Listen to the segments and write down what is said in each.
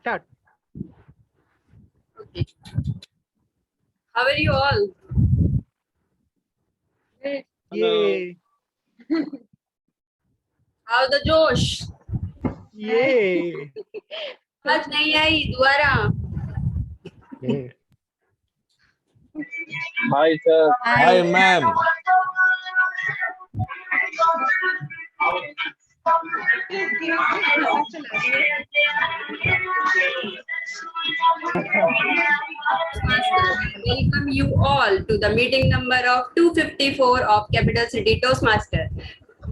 Start. Okay. How are you all? Yay. How the Josh? Yay. आज नहीं आई दोबारा. Yay. Hi, sir. Hi, ma'am. Welcome you all to the meeting number of 254 of Capital City Toastmaster.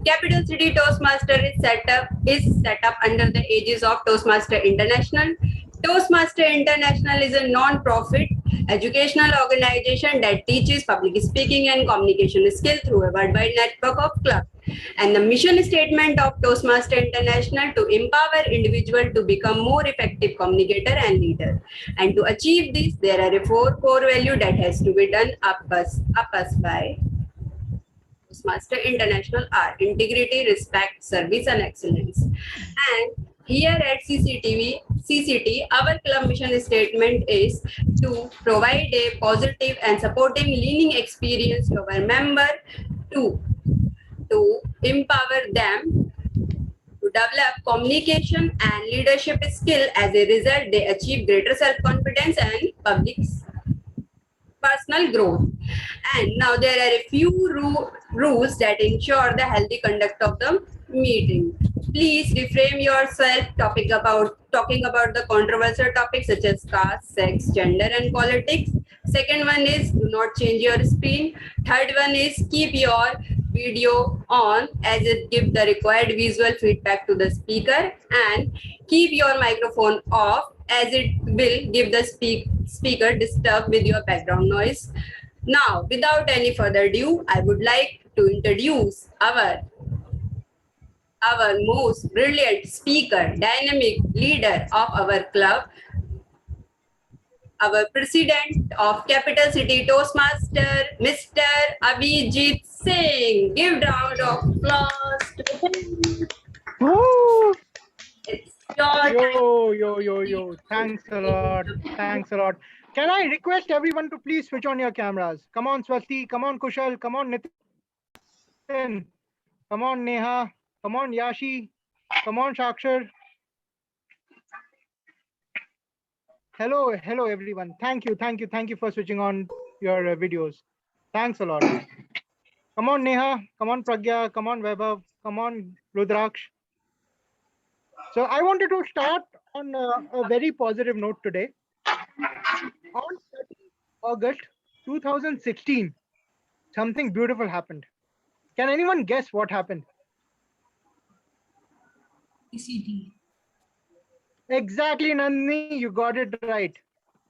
Capital City Toastmaster is set up under the aegis of Toastmaster International. Toastmaster International is a non-profit educational organization that teaches public speaking and communication skill through a worldwide network of clubs. And the mission statement of Toastmaster International to empower individuals to become more effective communicator and leader. And to achieve this, there are four core values that has to be done up us by Toastmaster International are integrity, respect, service, and excellence. And here at CCT, our club mission statement is to provide a positive and supporting learning experience to our member to empower them to develop communication and leadership skill. As a result, they achieve greater self-confidence and public personal growth. And now there are a few rules that ensure the healthy conduct of the meeting. Please refrain yourself talking about the controversial topics such as caste, sex, gender, and politics. Second one is do not change your screen. Third one is keep your video on as it gives the required visual feedback to the speaker, and keep your microphone off as it will give the speaker disturb with your background noise. Now, without any further ado, I would like to introduce our most brilliant speaker, dynamic leader of our club, our president of Capital City Toastmaster, Mr. Abhijit Singh. Give round of applause to him. Woo. It's your Yo. Thanks a lot. Thanks a lot. Can I request everyone to please switch on your cameras? Come on, Swasti. Come on, Kushal. Come on, Nitin. Come on, Neha. Come on, Yashi. Come on, Shakshar. Hello, everyone. Thank you for switching on your videos. Thanks a lot. Come on, Neha. Come on, Pragya. Come on, Vaibhav. Come on, Rudraksh. So I wanted to start on a very positive note today. On 13th August 2016, something beautiful happened. Can anyone guess what happened? CCT. Exactly, Nandini, you got it right.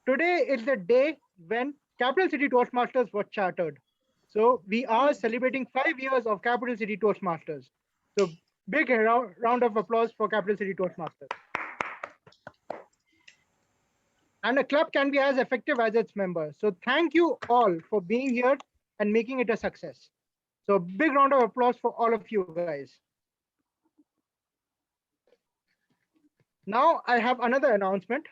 Today is the day when Capital City Toastmasters was chartered. So we are celebrating 5 years of Capital City Toastmasters. So big round of applause for Capital City Toastmasters. And a club can be as effective as its members. So thank you all for being here and making it a success. So big round of applause for all of you guys. Now I have another announcement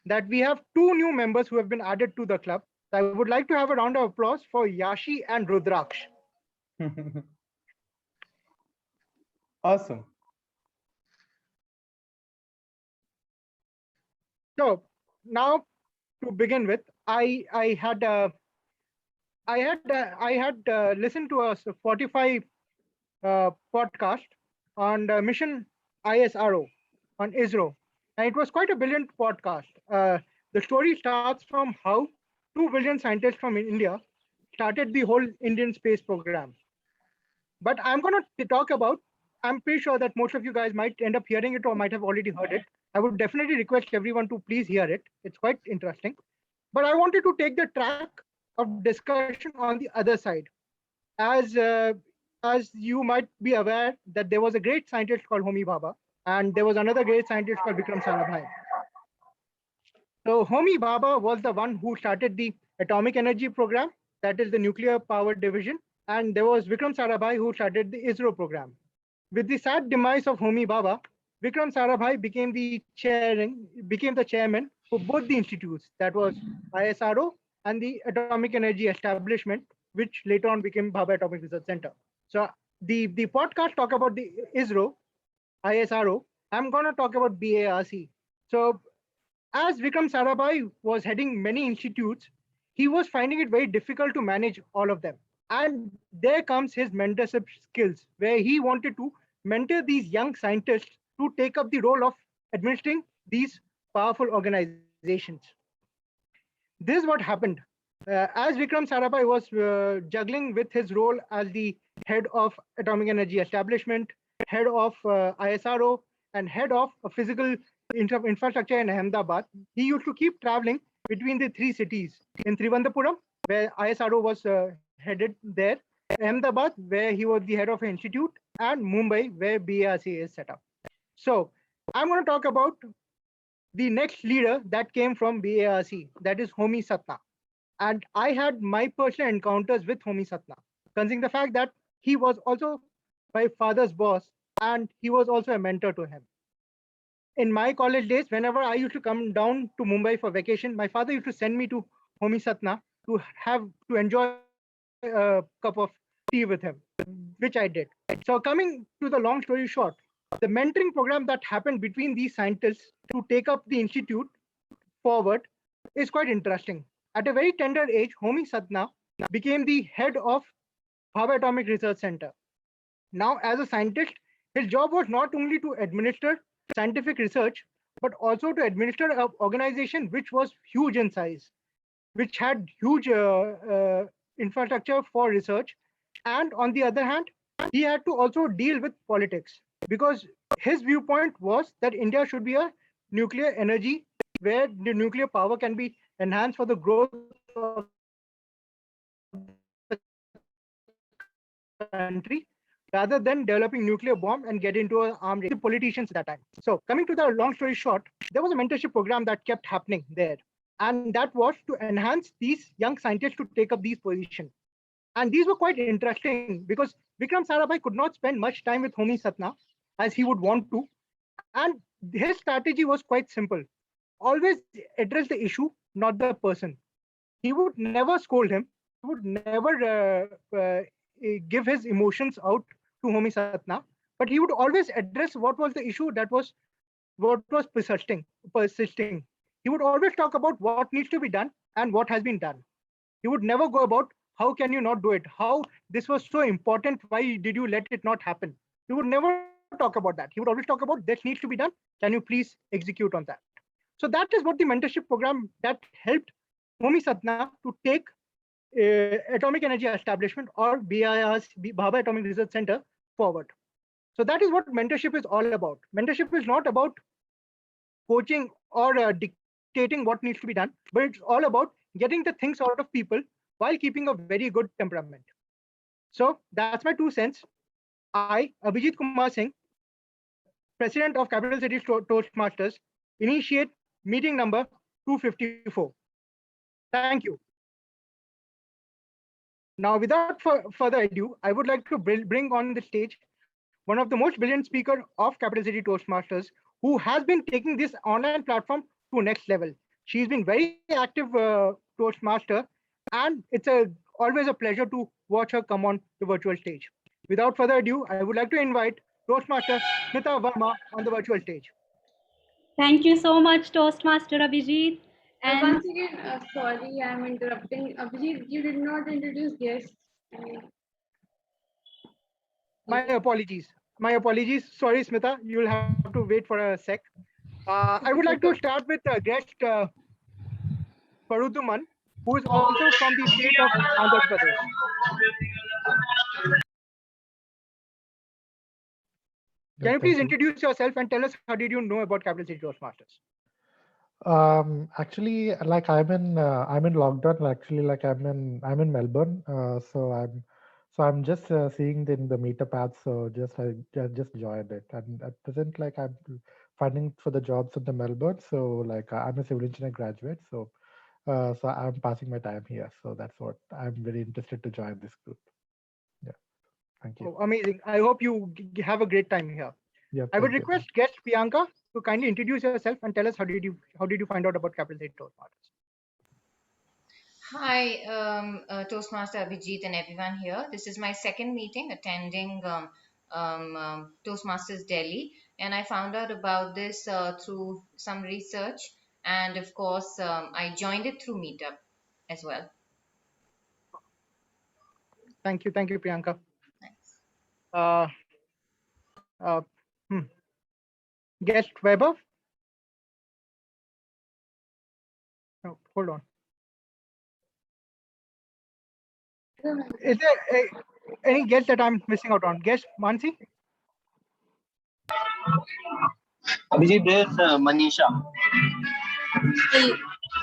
that we have 2 new members who have been added to the club. I would like to have a round of applause for Yashi and Rudraksh. Awesome. So now to begin with, I had listened to a Spotify podcast on the mission ISRO on ISRO, and it was quite a brilliant podcast. The story starts from how 2 brilliant scientists from India started the whole Indian space program. But I'm going to talk about, I'm pretty sure that most of you guys might end up hearing it or might have already heard it. I would definitely request everyone to please hear it. It's quite interesting. But I wanted to take the track of discussion on the other side. As you might be aware that there was a great scientist called Homi Bhabha, and there was another great scientist called Vikram Sarabhai. So Homi Bhabha was the one who started the atomic energy program, that is the nuclear power division, and there was Vikram Sarabhai who started the ISRO program. With the sad demise of Homi Bhabha, Vikram Sarabhai became the chairman for both the institutes, that was ISRO and the Atomic Energy Establishment, which later on became Bhabha Atomic Research Center. So the podcast talk about the ISRO, ISRO. I'm going to talk about BARC. So as Vikram Sarabhai was heading many institutes, he was finding it very difficult to manage all of them. And there comes his mentorship skills, where he wanted to mentor these young scientists to take up the role of administering these powerful organizations. This is what happened. As Vikram Sarabhai was juggling with his role as the head of Atomic Energy Establishment, head of ISRO, and head of a physical infrastructure in Ahmedabad, he used to keep traveling between the three cities in Trivandrum, where ISRO was headed there, Ahmedabad, where he was the head of an institute, and Mumbai, where BARC is set up. So I'm going to talk about the next leader that came from BARC, that is Homi Satna. And I had my personal encounters with Homi Satna, considering the fact that he was also my father's boss and he was also a mentor to him. In my college days, whenever I used to come down to Mumbai for vacation, my father used to send me to Homi Satna to enjoy a cup of tea with him, which I did. So coming to the long story short, the mentoring program that happened between these scientists to take up the institute forward is quite interesting. At a very tender age, Homi Satna became the head of Bhabha Atomic Research Center. Now, as a scientist, his job was not only to administer scientific research, but also to administer an organization which was huge in size, which had huge infrastructure for research. And on the other hand, he had to also deal with politics because his viewpoint was that India should be a nuclear energy where the nuclear power can be enhanced for the growth of the country rather than developing nuclear bomb and get into an armed race. The politicians at that time. So coming to the long story short, there was a mentorship program that kept happening there. And that was to enhance these young scientists to take up these positions. And these were quite interesting because Vikram Sarabhai could not spend much time with Homi Satna as he would want to. And his strategy was quite simple. Always address the issue, not the person. He would never scold him. He would never give his emotions out to Homi Satna, but he would always address what was the issue what was persisting. He would always talk about what needs to be done and what has been done. He would never go about how can you not do it? How this was so important? Why did you let it not happen? He would never talk about that. He would always talk about this needs to be done. Can you please execute on that? So that is what the mentorship program that helped Homi Satna to take Atomic Energy Establishment or BIR's Bhabha Atomic Research Center forward. So that is what mentorship is all about. Mentorship is not about coaching or dictating what needs to be done, but it's all about getting the things out of people while keeping a very good temperament. So that's my 2 cents. I, Abhijit Kumar Singh, President of Capital City Toastmasters, initiate meeting number 254. Thank you. Now, without further ado, I would like to bring on the stage one of the most brilliant speakers of Capital City Toastmasters, who has been taking this online platform to next level. She's been very active Toastmaster, and it's always a pleasure to watch her come on the virtual stage. Without further ado, I would like to invite Toastmaster Smita Verma on the virtual stage. Thank you so much, Toastmaster Abhijit. And once again, sorry, I'm interrupting. Abhijit, you did not introduce guests. My apologies. My apologies. Sorry, Smita. You will have to wait for a sec. I would like to start with guest Paruduman, who is also from the state of Andhra Pradesh. Can you please introduce yourself and tell us how did you know about Capital City Toastmasters? Actually, like I'm in lockdown. Actually, like I'm in Melbourne. So I'm just seeing the meetup ads. So I just joined it, and at present, like I'm finding for the jobs in the Melbourne. So like I'm a civil engineer graduate. So I'm passing my time here. So that's what I'm very interested to join this group. Yeah, thank you. Oh, amazing. I hope you have a great time here. Yeah, I would thank you. request guest Priyanka to kindly introduce yourself and tell us how did you find out about Capital City Toastmasters? Hi, Toastmaster Abhijit and everyone here. This is my second meeting attending Toastmasters Delhi, and I found out about this through some research, and of course, I joined it through Meetup as well. Thank you, Priyanka. Thanks. Uh, uh, hmm. Guest Weber. No, hold on. Is there any guest that I'm missing out on? Guest Mansi? Abhijit, there's Manisha.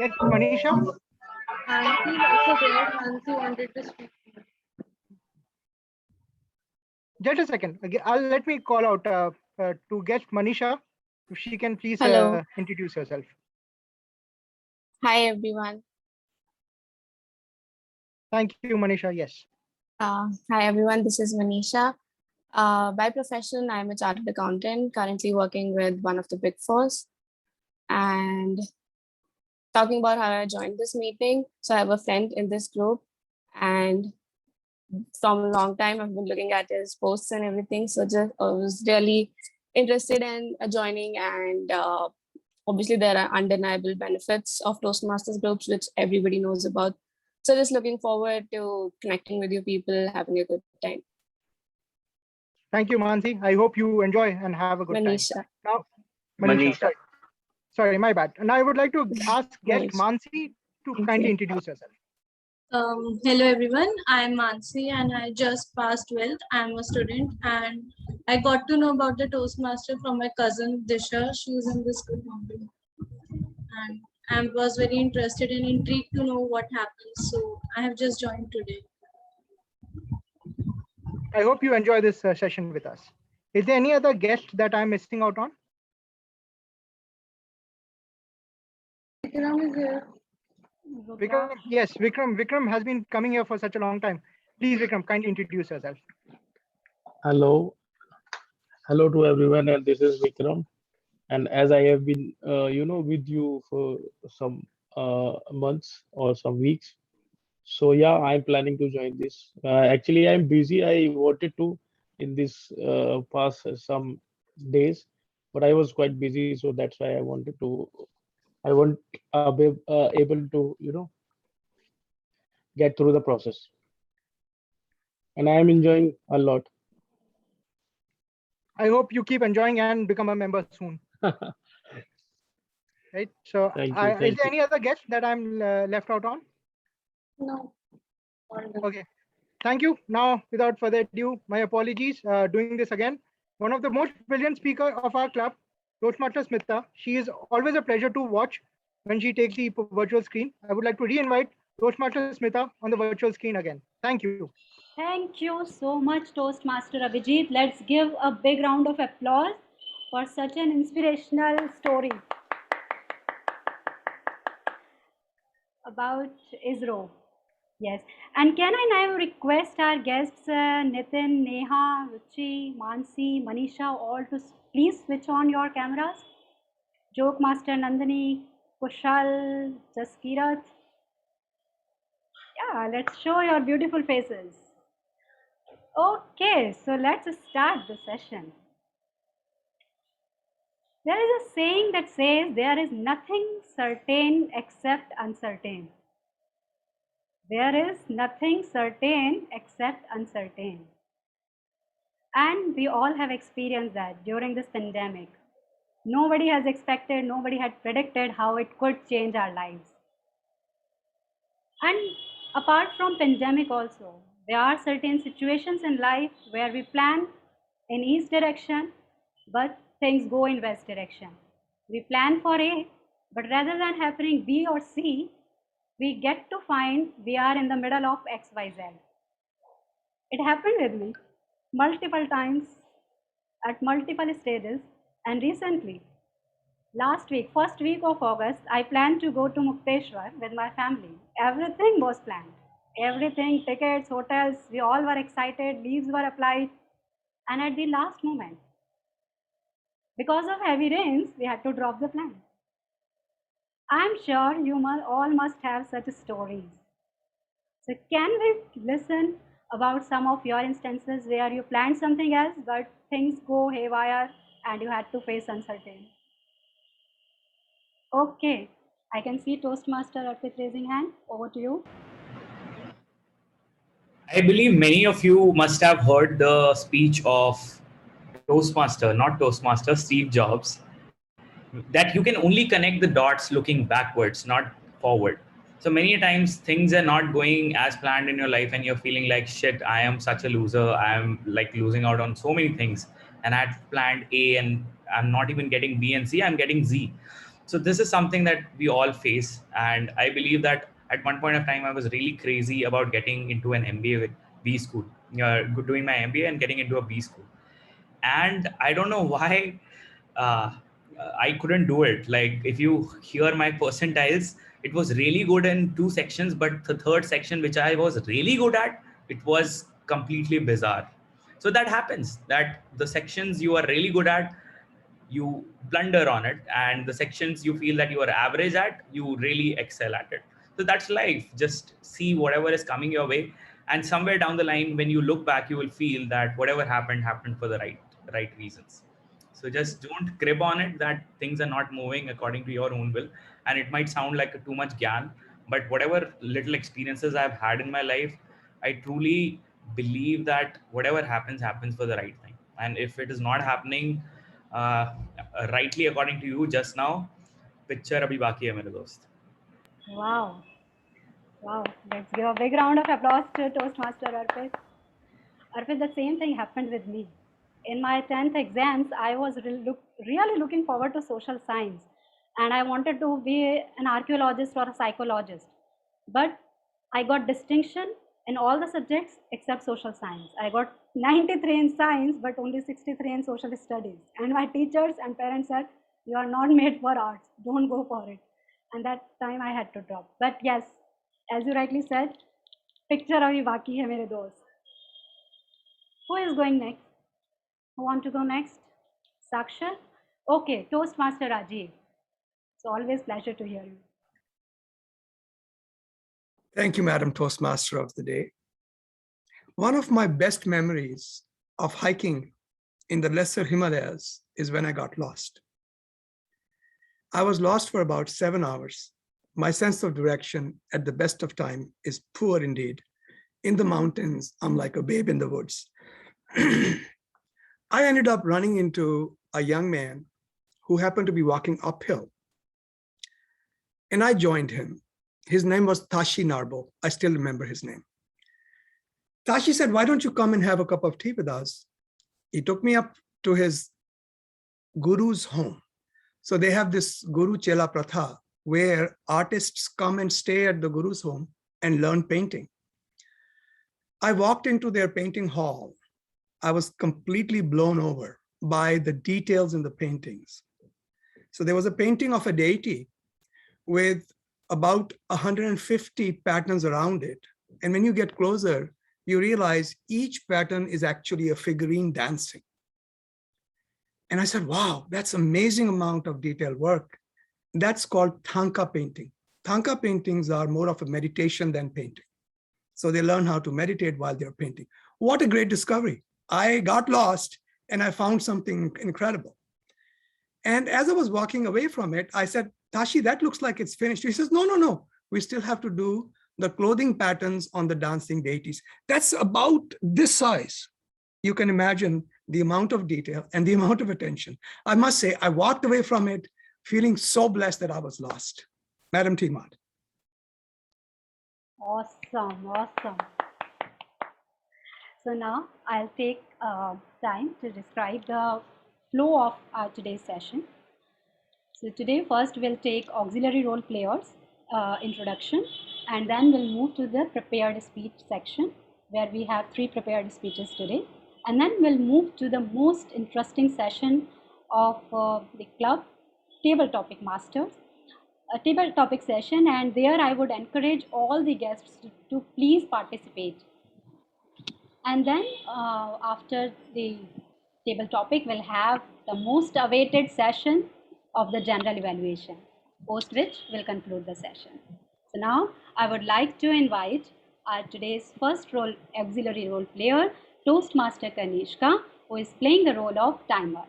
Yes, Manisha. Nancy is also there. Nancy wanted to speak. Just a second. Let me call out to guest Manisha. If she can please Hello. introduce herself. Hi, everyone. Thank you, Manisha. Yes. Hi, everyone. This is Manisha. By profession, I'm a chartered accountant, currently working with one of the Big Fours. And talking about how I joined this meeting. So I have a friend in this group, and from a long time, I've been looking at his posts and everything. So just I was really interested in joining, and obviously there are undeniable benefits of Toastmasters groups, which everybody knows about. So just looking forward to connecting with you people, having a good time. Thank you, Mansi. I hope you enjoy and have a good Manisha. time. Now, Manisha. Sorry, my bad. And I would like to ask guest Manisha. Mansi to Thank kindly you. introduce herself. Hello everyone, I'm Mansi and I just passed 12th. I'm a student and I got to know about the Toastmaster from my cousin Disha. She's in this group only. And I was very interested and intrigued to know what happens. So I have just joined today. I hope you enjoy this session with us. Is there any other guest that I'm missing out on? Vikram is here. Vikram, yes, Vikram has been coming here for such a long time. Please, Vikram, kindly introduce yourself. Hello to everyone, and this is Vikram. And as I have been, with you for some months or some weeks, so yeah, I'm planning to join this. Actually, I'm busy. I wanted to in this past some days, but I was quite busy, so that's why I want be able to get through the process, and I am enjoying a lot. I hope you keep enjoying and become a member soon. Right. So, Thank you. is Thank there you. any other guest that I'm left out on? No. Okay. Thank you. Now, without further ado, my apologies. Doing this again. One of the most brilliant speaker of our club, Toastmaster Smita. She is always a pleasure to watch when she takes the virtual screen. I would like to re-invite Toastmaster Smita on the virtual screen again. Thank you. Thank you so much, Toastmaster Abhijit. Let's give a big round of applause for such an inspirational story about ISRO. Yes. And can I now request our guests, Nitin, Neha, Ruchi, Mansi, Manisha, all to please switch on your cameras? Joke Master Nandini, Kushal, Jaskirat. Yeah, let's show your beautiful faces. Okay, so let's start the session. There is a saying that says there is nothing certain except uncertain. There is nothing certain except uncertain. And we all have experienced that during this pandemic. Nobody has expected, nobody had predicted how it could change our lives. And apart from pandemic also, there are certain situations in life where we plan in east direction, but things go in west direction. We plan for A, but rather than happening B or C, we get to find we are in the middle of XYZ. It happened with me multiple times at multiple stages, and recently, last week, first week of August, I planned to go to Mukteshwar with my family. Everything was planned. Everything, tickets, hotels, we all were excited, leaves were applied. And at the last moment, Because of heavy rains, we had to drop the plan. I'm sure you all must have such stories. So can we listen about some of your instances where you planned something else, but things go haywire and you had to face uncertainty? Okay, I can see Toastmaster Arpit raising hand. Over to you. I believe many of you must have heard the speech of Toastmaster, not Toastmaster, Steve Jobs, that you can only connect the dots looking backwards, not forward. So many times things are not going as planned in your life and you're feeling like, shit, I am such a loser. I am like losing out on so many things. And I had planned A and I'm not even getting B and C, I'm getting Z. So this is something that we all face. And I believe that at one point of time, I was really crazy about getting into an MBA with B school, doing my MBA and getting into a B school. And I don't know why uh, I couldn't do it. Like if you hear my percentiles, it was really good in 2 sections, but the third section, which I was really good at, it was completely bizarre. So that happens, that the sections you are really good at, you blunder on it, and the sections you feel that you are average at, you really excel at it. So that's life. Just see whatever is coming your way, and somewhere down the line, when you look back, you will feel that whatever happened for the right reasons. So just don't crib on it that things are not moving according to your own will. And it might sound like too much gyan, but whatever little experiences I've had in my life, I truly believe that whatever happens for the right thing. And if it is not happening uh, rightly according to you just now, picture abhi baki hai mere dost. Wow. Wow. Let's give a big round of applause to Toastmaster Arpit. Arpit, the same thing happened with me. In my 10th exams, I was really looking forward to social science, and I wanted to be an archaeologist or a psychologist. But I got distinction in all the subjects except social science. I got 93 in science, but only 63 in social studies. And my teachers and parents said, "You are not made for arts. Don't go for it." And that time I had to drop. But yes, as you rightly said, picture abhi baki hai mere dost. Who is going next? Who want to go next? Sakshar? Okay, Toastmaster Rajiv. It's always pleasure to hear you. Thank you, Madam Toastmaster of the day. One of my best memories of hiking in the lesser Himalayas is when I got lost. I was lost for about 7 hours. My sense of direction at the best of time is poor indeed. In the mountains, I'm like a babe in the woods. I ended up running into a young man who happened to be walking uphill. And I joined him. His name was Tashi Narbo. I still remember his name. Tashi said, "Why don't you come and have a cup of tea with us?" He took me up to his guru's home. So they have this Guru Chela Pratha where artists come and stay at the guru's home and learn painting. I walked into their painting hall. I was completely blown over by the details in the paintings. So there was a painting of a deity with about 150 patterns around it. And when you get closer, you realize each pattern is actually a figurine dancing. And I said, wow, that's amazing amount of detailed work. That's called Thangka painting. Thangka paintings are more of a meditation than painting. So they learn how to meditate while they're painting. What a great discovery. I got lost and I found something incredible. And as I was walking away from it, I said, "Tashi, that looks like it's finished." He says, no. We still have to do the clothing patterns on the dancing deities. That's about this size. You can imagine the amount of detail and the amount of attention. I must say, I walked away from it feeling so blessed that I was lost. Madam Timad. Awesome. So now I'll take time to describe the flow of today's session. So today first we'll take auxiliary role players introduction, and then we'll move to the prepared speech section where we have 3 prepared speeches today. And then we'll move to the most interesting session of the club, Table Topic Masters, a table topic session, and there I would encourage all the guests to please participate. And then after the Table topic will have the most awaited session of the general evaluation, post which will conclude the session. So now I would like to invite our today's first auxiliary role player, Toastmaster Kanishka, who is playing the role of timer.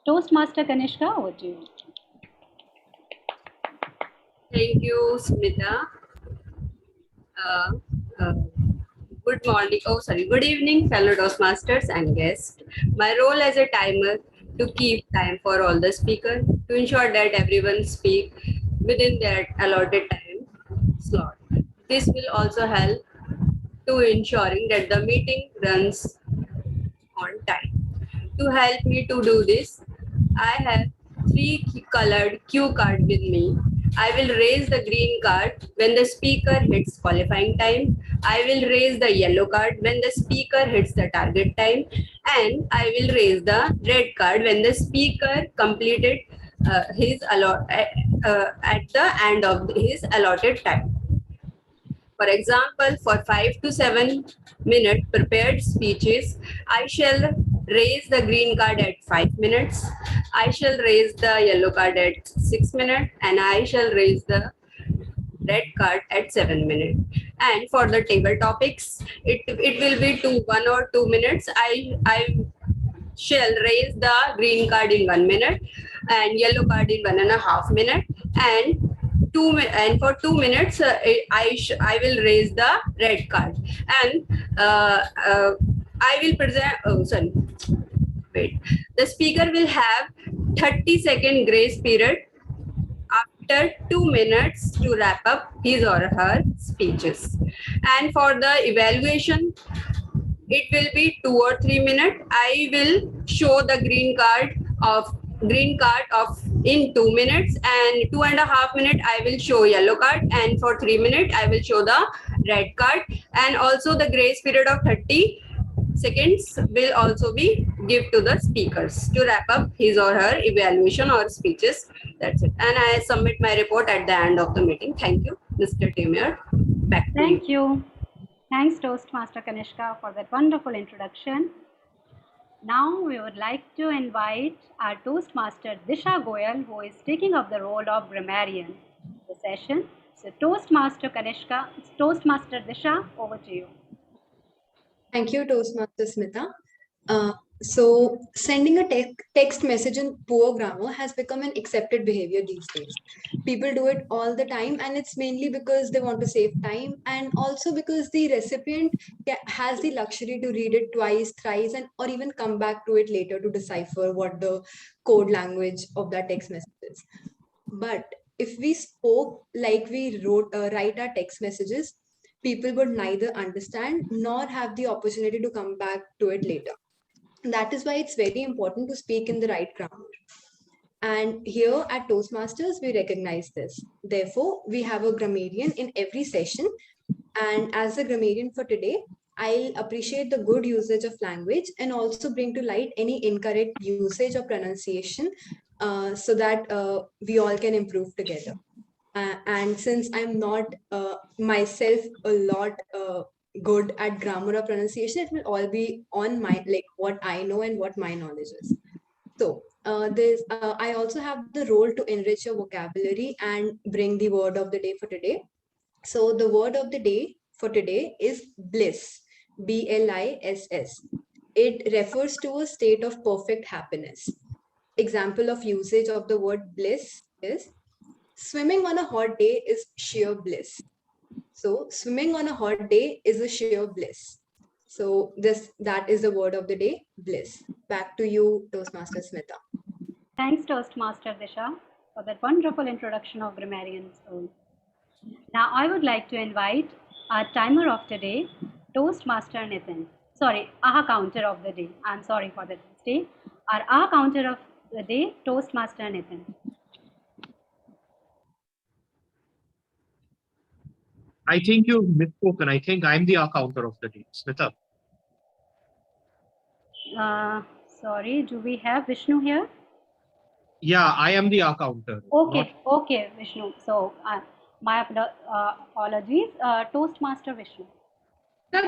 Toastmaster Kanishka, over to you. Thank you, Smita. Uh, uh, Good morning. Oh, sorry. Good evening, fellow Toastmasters and guests. My role as a timer to keep time for all the speakers to ensure that everyone speak within their allotted time slot. This will also help to ensuring that the meeting runs on time. To help me to do this, I have three colored cue cards with me. I will raise the green card when the speaker hits qualifying time. I will raise the yellow card when the speaker hits the target time. And I will raise the red card when the speaker completed at the end of his allotted time. For example, for 5 to 7 minute prepared speeches, I shall raise the green card at 5 minutes, I shall raise the yellow card at 6 minutes, and I shall raise the red card at 7 minutes. And for the table topics, it will be 1 or 2 minutes. I shall raise the green card in 1 minute and yellow card in 1.5 minutes, and for 2 minutes I will raise the red card, and I will present. Oh, sorry. Wait. The speaker will have 30-second grace period after 2 minutes to wrap up his or her speeches. And for the evaluation, it will be 2 or 3 minutes. I will show the green card of in 2 minutes, and 2.5 minutes I will show yellow card, and for 3 minutes I will show the red card, and also the grace period of 30 seconds will also be give to the speakers to wrap up his or her evaluation or speeches. That's it. And I submit my report at the end of the meeting. Thank you, Mr. Timur. Back to you. Thank you. Thanks, Toastmaster Kanishka, for that wonderful introduction. Now we would like to invite our Toastmaster Disha Goyal, who is taking up the role of grammarian in the session. So Toastmaster Kanishka, Toastmaster Disha, over to you. Thank you, Toastmaster Smita. So sending a text message in poor grammar has become an accepted behavior these days. People do it all the time, and it's mainly because they want to save time, and also because the recipient has the luxury to read it twice, thrice, and or even come back to it later to decipher what the code language of that text message is. But if we spoke like we write our text messages, people would neither understand nor have the opportunity to come back to it later. That is why it's very important to speak in the right grammar. And here at Toastmasters, we recognize this. Therefore, we have a grammarian in every session. And as the grammarian for today, I'll appreciate the good usage of language and also bring to light any incorrect usage or pronunciation so that we all can improve together. And since I'm not myself a lot good at grammar or pronunciation, it will all be on my what I know and what my knowledge is. So I also have the role to enrich your vocabulary and bring the word of the day for today. So the word of the day for today is bliss, BLISS. It refers to a state of perfect happiness. Example of usage of the word bliss is swimming on a hot day is sheer bliss. So swimming on a hot day is a sheer bliss. So that is the word of the day, bliss. Back to you, Toastmaster Smita. Thanks, Toastmaster Disha, for that wonderful introduction of grammarian's role. Now I would like to invite our timer of today, Toastmaster Nitin. Sorry, AHA counter of the day. I'm sorry for that mistake. Our AHA counter of the day, Toastmaster Nitin. I think you've misspoken. I think I'm the counter of the day. Smita. Sorry, do we have Vishnu here? Yeah, I am the counter. Okay, okay, Vishnu. So my apologies. Toastmaster Vishnu. Sir,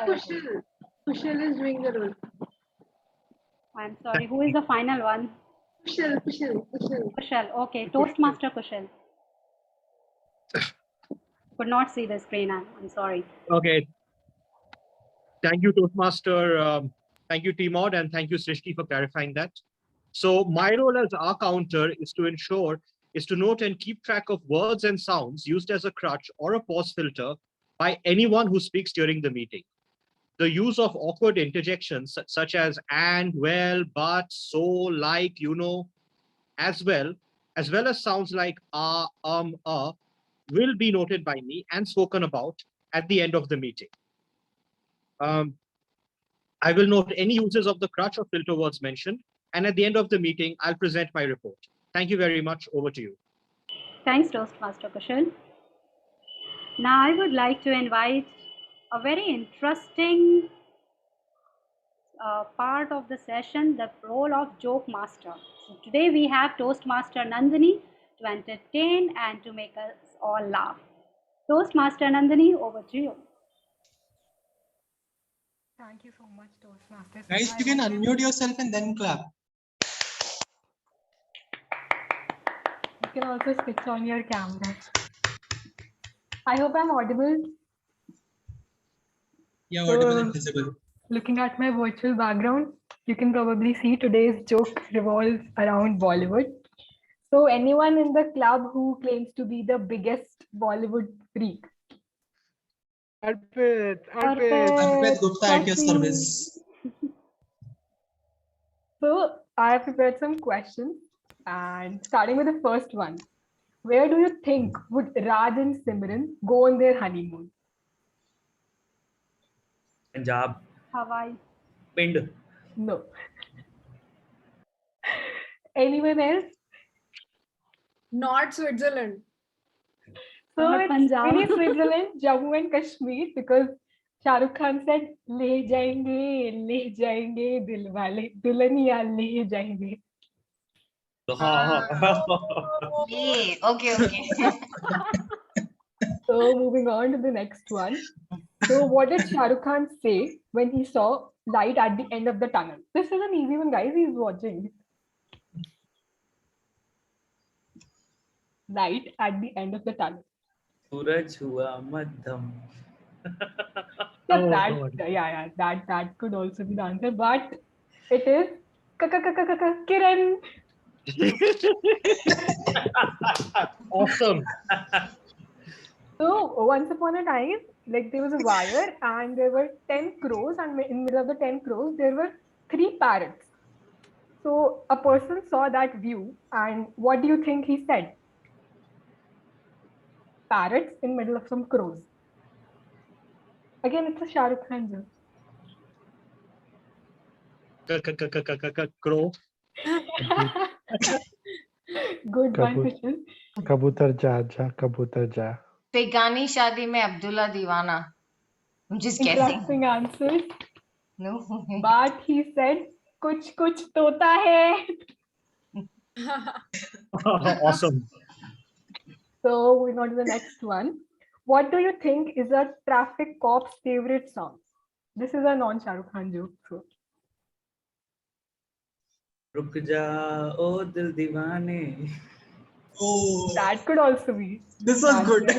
Kushal is doing the role. I'm sorry. Who is the final one? Kushal. Kushal. Okay. Toastmaster Kushal. Could not see the screen. I'm sorry. Okay. Thank you, Toastmaster. Thank you, T-Mod, and thank you, Srishti, for clarifying that. So my role as our counter is to note and keep track of words and sounds used as a crutch or a pause filter by anyone who speaks during the meeting. The use of awkward interjections such as and, well, but, so, like, you know, as well as sounds like will be noted by me and spoken about at the end of the meeting. I will note any uses of the crutch or filter words mentioned, and at the end of the meeting, I'll present my report. Thank you very much. Over to you. Thanks, Toastmaster Kushal. Now I would like to invite a very interesting part of the session, the role of joke master. So today we have Toastmaster Nandini to entertain and to make us all laugh. Toastmaster Nandini, over to you. Thank you so much, Toastmasters. Guys, you can unmute yourself and then clap. You can also switch on your camera. I hope I'm audible. Yeah, audible and visible. Looking at my virtual background, you can probably see today's joke revolves around Bollywood. So anyone in the club who claims to be the biggest Bollywood freak? Arpit Gupta at your service. So I have prepared some questions, and starting with the first one. Where do you think would Raj and Simran go on their honeymoon? Punjab. Hawaii. Pind. No. Anyone else? Not Switzerland. So Not it's Punjab. really Switzerland, Jammu and Kashmir, because Shah Rukh Khan said, "Le jayenge, dil wale, dulhaniya le jayenge." Hey, okay. So moving on to the next one. So what did Shah Rukh Khan say when he saw light at the end of the tunnel? This is an easy one, guys. He's watching. Light at the end of the tunnel. Suraj hua madham. Yeah, that could also be the answer, but it is Kiran. Awesome. So once upon a time, like there was a wire and there were 10 crows, and in the middle of the 10 crows, there were 3 parrots. So a person saw that view, and what do you think he said? Parrots in middle of some crows. Again, it's a Shah Rukh Khan joke. Crow. Good one, Christian. Kabutar ja. Begani Shadi mein Abdullah Diwana. I'm just guessing. Interesting answers. No. But he said, kuch tota hai. Awesome. So moving on to the next one. What do you think is a traffic cop's favorite song? This is a non-Shah Rukh Khan joke. So. Ruk ja, oh dil diwane. Oh, that could also be. This was good.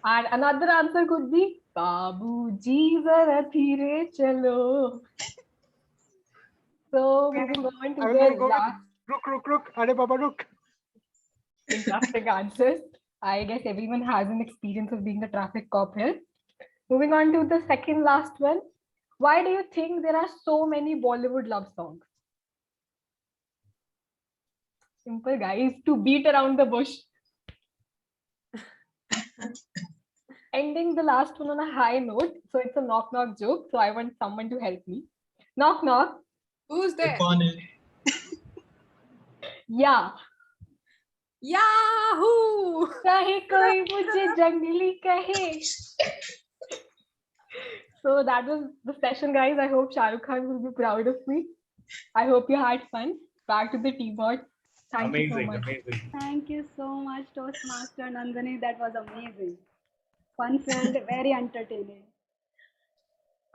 And another answer could be Babuji zara dheere chalo. So moving on to the last. Ruk. Are Baba ruk. Interesting answers. I guess everyone has an experience of being a traffic cop here. Moving on to the second last one. Why do you think there are so many Bollywood love songs? Simple, guys. To beat around the bush. Ending the last one on a high note. So it's a knock-knock joke. So I want someone to help me. Knock, knock. Who's there? Yeah. Yahoo! Kahe koi mujhe jangli kahe. So that was the session, guys. I hope Shah Rukh Khan will be proud of me. I hope you had fun. Back to the teamwork. Thank you so much. Amazing. Thank you so much, Toastmaster Nandini. That was amazing. Fun-filled, very entertaining.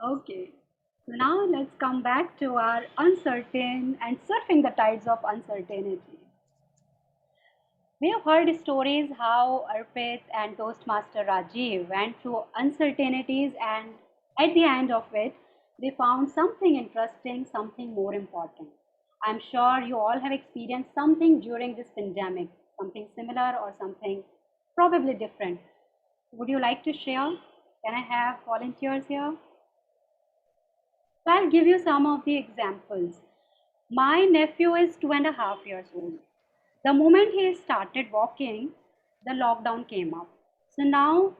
Okay. Now let's come back to our uncertain and surfing the tides of uncertainty. We have heard stories how Arpit and Toastmaster Rajiv went through uncertainties, and at the end of it, they found something interesting, something more important. I'm sure you all have experienced something during this pandemic, something similar or something probably different. Would you like to share? Can I have volunteers here? So I'll give you some of the examples. My nephew is 2.5 years old. The moment he started walking, the lockdown came up. So now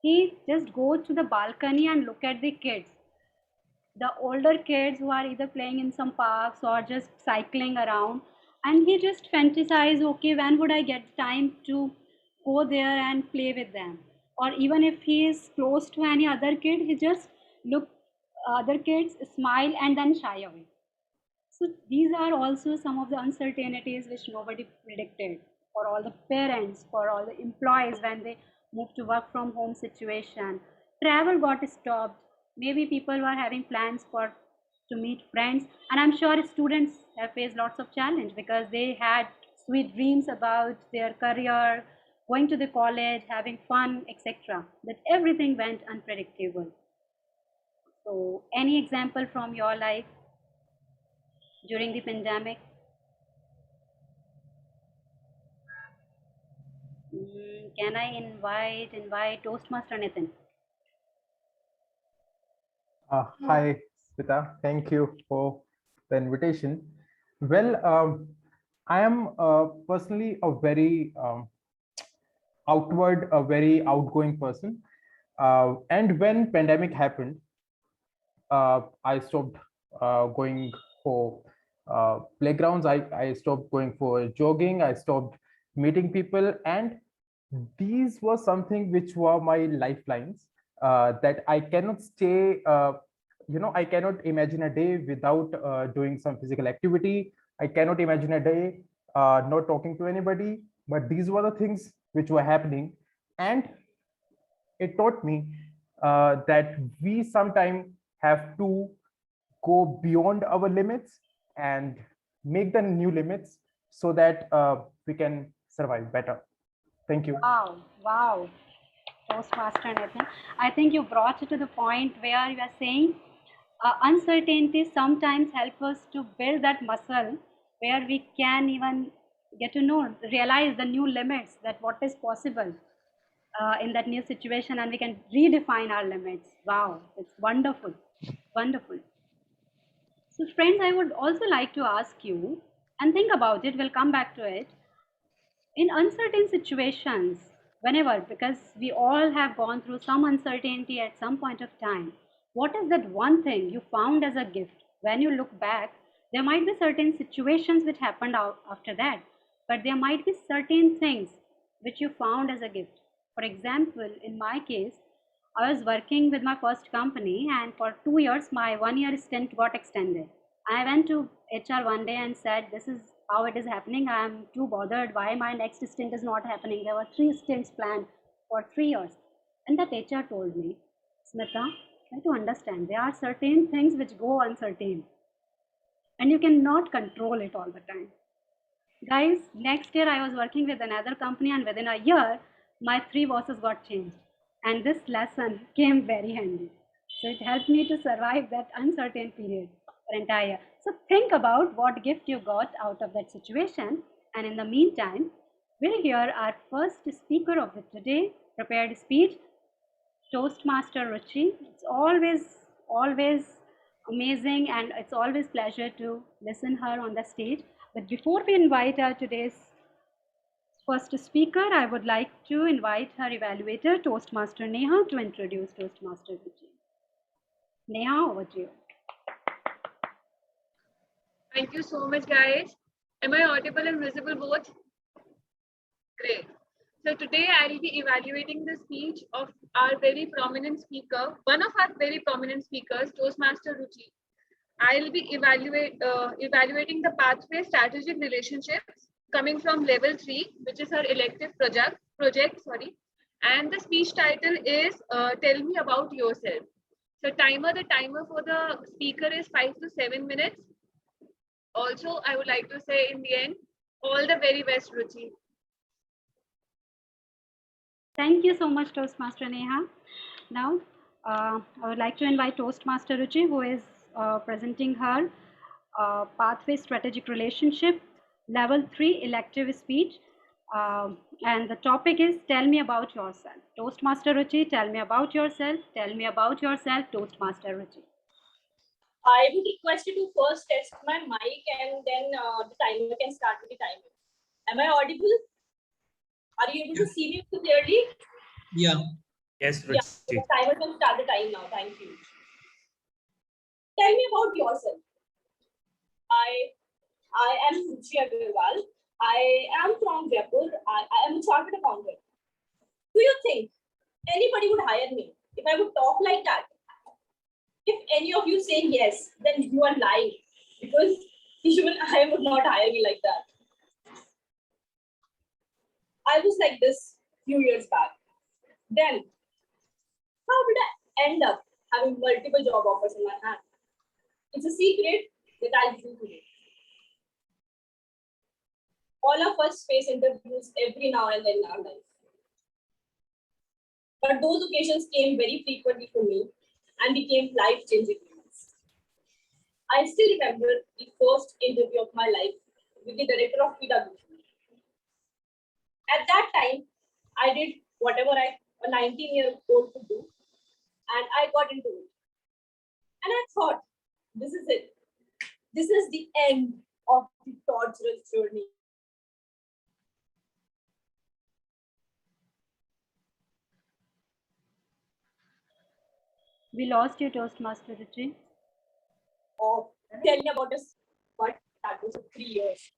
he just goes to the balcony and look at the kids. The older kids who are either playing in some parks or just cycling around, and he just fantasizes, okay, when would I get time to go there and play with them? Or even if he is close to any other kid, he just look other kids, smile, and then shy away. So these are also some of the uncertainties which nobody predicted for all the parents, for all the employees when they move to work from home situation. Travel got stopped. Maybe people were having plans for to meet friends, and I'm sure students have faced lots of challenge because they had sweet dreams about their career, going to the college, having fun, etc. But everything went unpredictable. So any example from your life during the pandemic? Can I invite Toastmaster Nitin? Hi, Smita. Thank you for the invitation. Well, I am personally a very outward, a very outgoing person. And when pandemic happened, I stopped going for playgrounds. I stopped going for jogging. I stopped meeting people. And these were something which were my lifelines that I cannot stay, I cannot imagine a day without doing some physical activity. I cannot imagine a day not talking to anybody. But these were the things which were happening. And it taught me that we sometimes have to go beyond our limits and make the new limits so that we can survive better. Thank you. Wow, Toastmaster Nathan. I think you brought it to the point where you are saying uncertainty sometimes help us to build that muscle where we can even get to know, realize the new limits, that what is possible in that new situation, and we can redefine our limits. Wow, it's wonderful, wonderful. So friends, I would also like to ask you, and think about it, we'll come back to it. In uncertain situations, whenever, because we all have gone through some uncertainty at some point of time, what is that one thing you found as a gift? When you look back, there might be certain situations which happened out after that, but there might be certain things which you found as a gift. For example, in my case, I was working with my first company, and for 2 years, my 1 year stint got extended. I went to HR one day and said, this is how it is happening. I am too bothered why my next stint is not happening. There were 3 stints planned for 3 years. And that HR told me, Smita, try to understand, there are certain things which go uncertain. And you cannot control it all the time. Guys, next year I was working with another company, and within a year, my 3 bosses got changed. And this lesson came very handy. So it helped me to survive that uncertain period for entire. So think about what gift you got out of that situation. And in the meantime, we'll hear our first speaker of the today prepared speech, Toastmaster Ruchi. It's always amazing, and it's always pleasure to listen her on the stage. But before we invite our today's first speaker, I would like to invite her evaluator, Toastmaster Neha, to introduce Toastmaster Ruchi. Neha, over to you. Thank you so much, guys. Am I audible and visible both? Great. So today I'll be evaluating the speech of our very prominent speaker, one of our very prominent speakers, Toastmaster Ruchi. I'll be evaluating the pathway strategic relationships coming from level 3, which is her elective project, and the speech title is Tell Me About Yourself. So timer for the speaker is 5 to 7 minutes. Also, I would like to say in the end, all the very best, Ruchi. Thank you so much, Toastmaster Neha. Now, I would like to invite Toastmaster Ruchi, who is presenting her Pathway Strategic Relationship Level 3 elective speech. And the topic is Tell Me About Yourself. Toastmaster Ruchi, tell me about yourself. Tell me about yourself, Toastmaster Ruchi. I would request you to first test my mic and then the timer can start with the timer. Am I audible? Are you able to see me clearly? Yeah. Yes, Yeah, Ruchi. the timer can start the time now. Thank you. Tell me about yourself. I am Ruchi Agarwal. I am from Jaipur. I am a chartered accountant. Do you think anybody would hire me if I would talk like that? If any of you say yes, then you are lying, because even I would not hire me like that. I was like this few years back. Then, how did I end up having multiple job offers in my hand? It's a secret that I'll do today. All of us face interviews every now and then in our life. But those occasions came very frequently for me and became life-changing moments. I still remember the first interview of my life with the director of PwC. At that time, I did whatever a 19-year-old could do, and I got into it. And I thought, this is it. This is the end of the torturous journey. We lost you, Toastmaster Ruchi. Of telling about us, but that was for 3 years.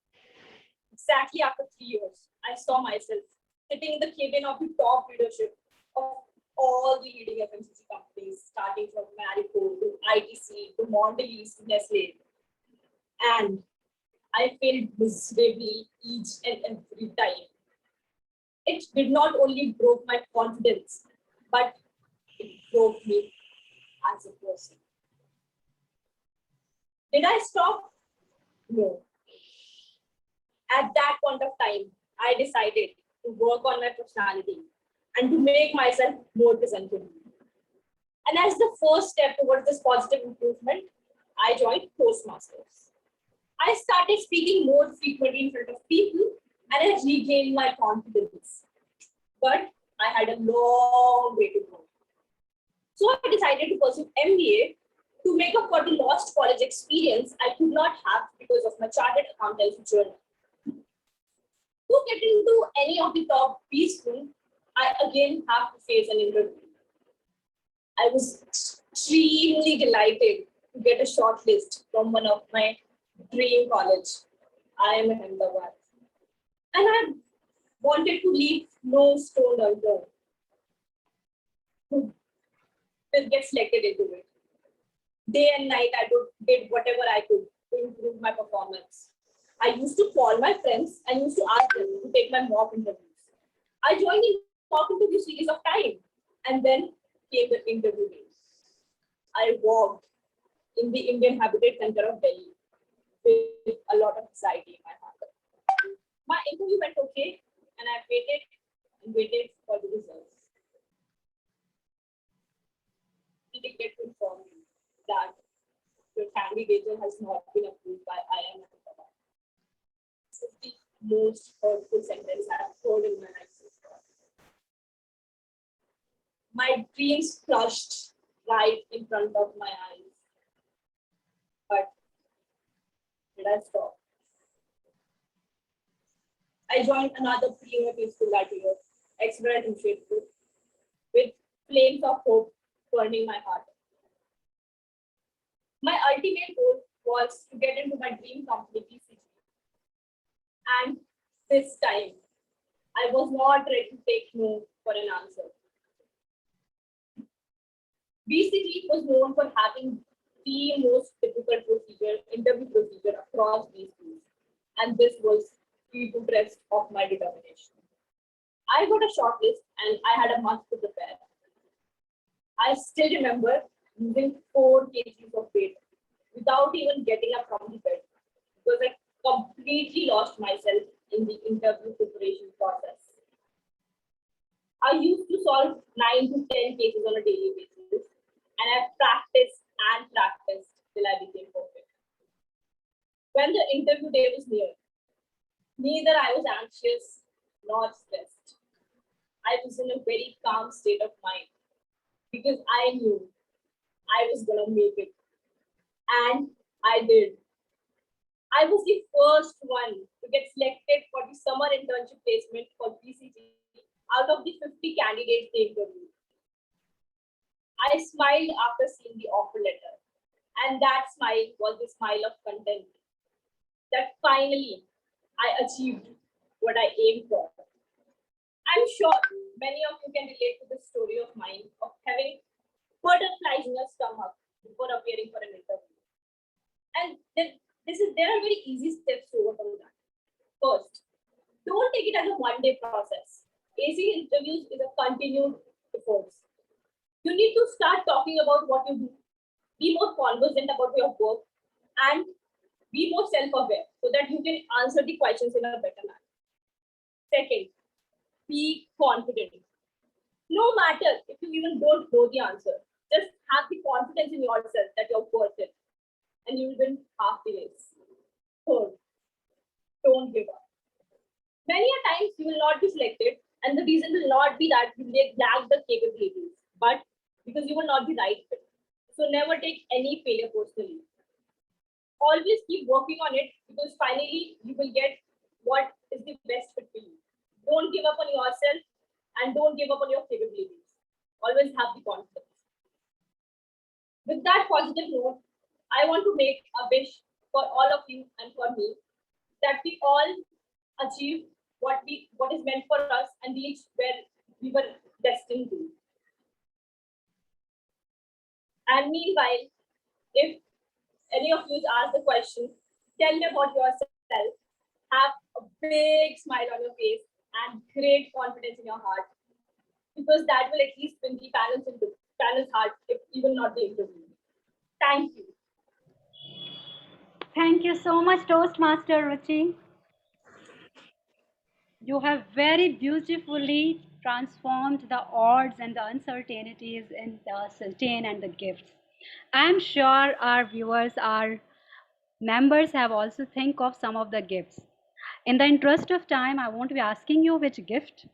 Exactly after 3 years, I saw myself sitting in the cabin of the top leadership of all the leading FMCG companies, starting from Marico to ITC to Mondelez to Nestle. And I failed miserably each and every time. It did not only broke my confidence, but it broke me as a person. Did I stop? No. At that point of time, I decided to work on my personality and to make myself more presentable. And as the first step towards this positive improvement, I joined Toastmasters. I started speaking more frequently in front of people and I regained my confidence. But I had a long way to go. So I decided to pursue MBA to make up for the lost college experience I could not have because of my chartered accountancy journey. To get into any of the top B schools, I again have to face an interview. I was extremely delighted to get a shortlist from one of my dream college. I am in Ahmedabad. And I wanted to leave no stone unturned to get selected into it. Day and night, I did whatever I could to improve my performance. I used to call my friends and used to ask them to take my mock interviews. I joined the mock interview series of time, and then came the interview day. I walked in the Indian Habitat Center of Delhi with a lot of anxiety in my heart. My interview went okay, and I waited and waited for the results. The ticket to inform me that your candidature has not been approved by IIM. This is the most hurtful sentence I've heard in my life so far. My dreams crushed right in front of my eyes. But did I stop? I joined another pre-UAP school that year, Express in Shadepur, with flames of hope burning my heart. My ultimate goal was to get into my dream company, BCG. And this time, I was not ready to take no for an answer. BCG was known for having the most difficult interview procedure across these schools. And this was the rest of my determination. I got a shortlist and I had a month to prepare. I still remember losing 4 kgs of weight without even getting up from the bed, because I completely lost myself in the interview preparation process. I used to solve 9 to 10 cases on a daily basis, and I practiced and practiced till I became perfect. When the interview day was near, neither I was anxious nor stressed. I was in a very calm state of mind because I knew I was gonna make it. And I did. I was the first one to get selected for the summer internship placement for PCT out of the 50 candidates they interviewed. I smiled after seeing the offer letter, and that smile was the smile of content. That finally I achieved what I aimed for. I'm sure many of you can relate to this story of mine of having butterflies in your stomach before appearing for an interview. And there are very easy steps to overcome that. First, don't take it as a one-day process. AC interviews is a continued effort. You need to start talking about what you do, be more conversant about your work, and be more self-aware so that you can answer the questions in a better manner. Second, be confident. No matter if you even don't know the answer, just have the confidence in yourself that you're worth it, and you will win half the race. Third, don't give up. Many a times you will not be selected, and the reason will not be that you lack the capabilities, but because you will not be right fit. So never take any failure personally. Always keep working on it, because finally you will get what is the best fit for you. Don't give up on yourself, and don't give up on your capabilities. Always have the confidence. With that positive note, I want to make a wish for all of you and for me that we all achieve what is meant for us and reach where we were destined to. And meanwhile, if any of you ask the question, tell me about yourself. Have a big smile on your face and great confidence in your heart, because that will at least win the panel's heart, if even not the interview. Thank you. Thank you so much, Toastmaster Ruchi. You have very beautifully transformed the odds and the uncertainties in the certain and the gifts. I'm sure our viewers, our members have also think of some of the gifts. In the interest of time, I won't be asking you which gift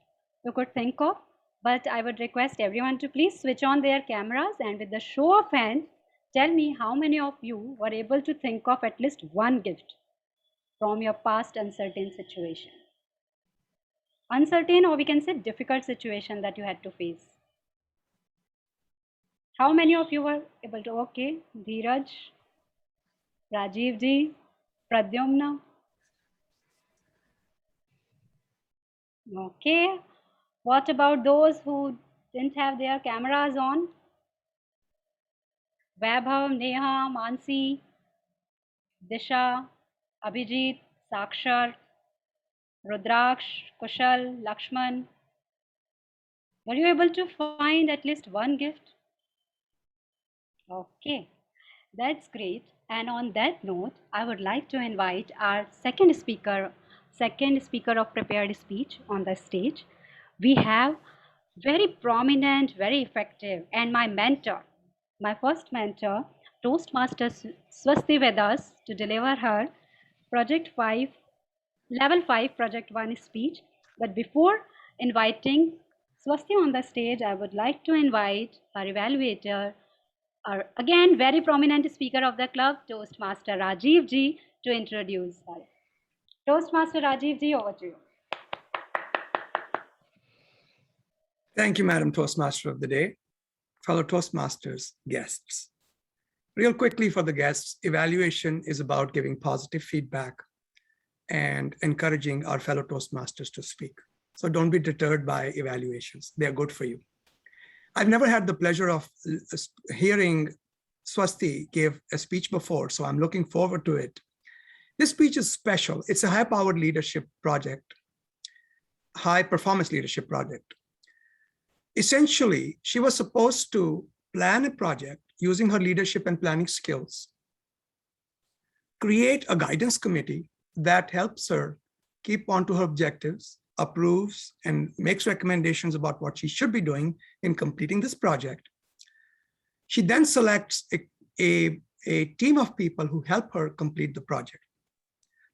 you could think of, but I would request everyone to please switch on their cameras, and with the show of hands, tell me how many of you were able to think of at least one gift from your past uncertain situation. Uncertain, or we can say difficult situation that you had to face. How many of you were able to? Okay, Dheeraj, Rajiv ji, Pradyumna. Okay, what about those who didn't have their cameras on? Vaibhav, Neha, Mansi, Disha, Abhijit, Sakshar, Rudraksh, Kushal, Lakshman. Were you able to find at least one gift? Okay, that's great. And on that note, I would like to invite our second speaker of prepared speech on the stage. We have very prominent, very effective, and my mentor, my first mentor, Toastmasters Swasti Vedas, to deliver her Level 5 Project 1 speech. But before inviting Swasti on the stage, I would like to invite our evaluator, our again very prominent speaker of the club, Toastmaster Rajiv ji, to introduce her. Toastmaster Rajiv ji, over to you. Thank you, Madam Toastmaster of the Day. Fellow Toastmasters, guests. Real quickly for the guests, evaluation is about giving positive feedback and encouraging our fellow Toastmasters to speak. So don't be deterred by evaluations. They're good for you. I've never had the pleasure of hearing Swasti give a speech before, so I'm looking forward to it. This speech is special. It's a high-powered leadership project, high-performance leadership project. Essentially, she was supposed to plan a project using her leadership and planning skills, create a guidance committee that helps her keep on to her objectives, approves and makes recommendations about what she should be doing in completing this project. She then selects a team of people who help her complete the project.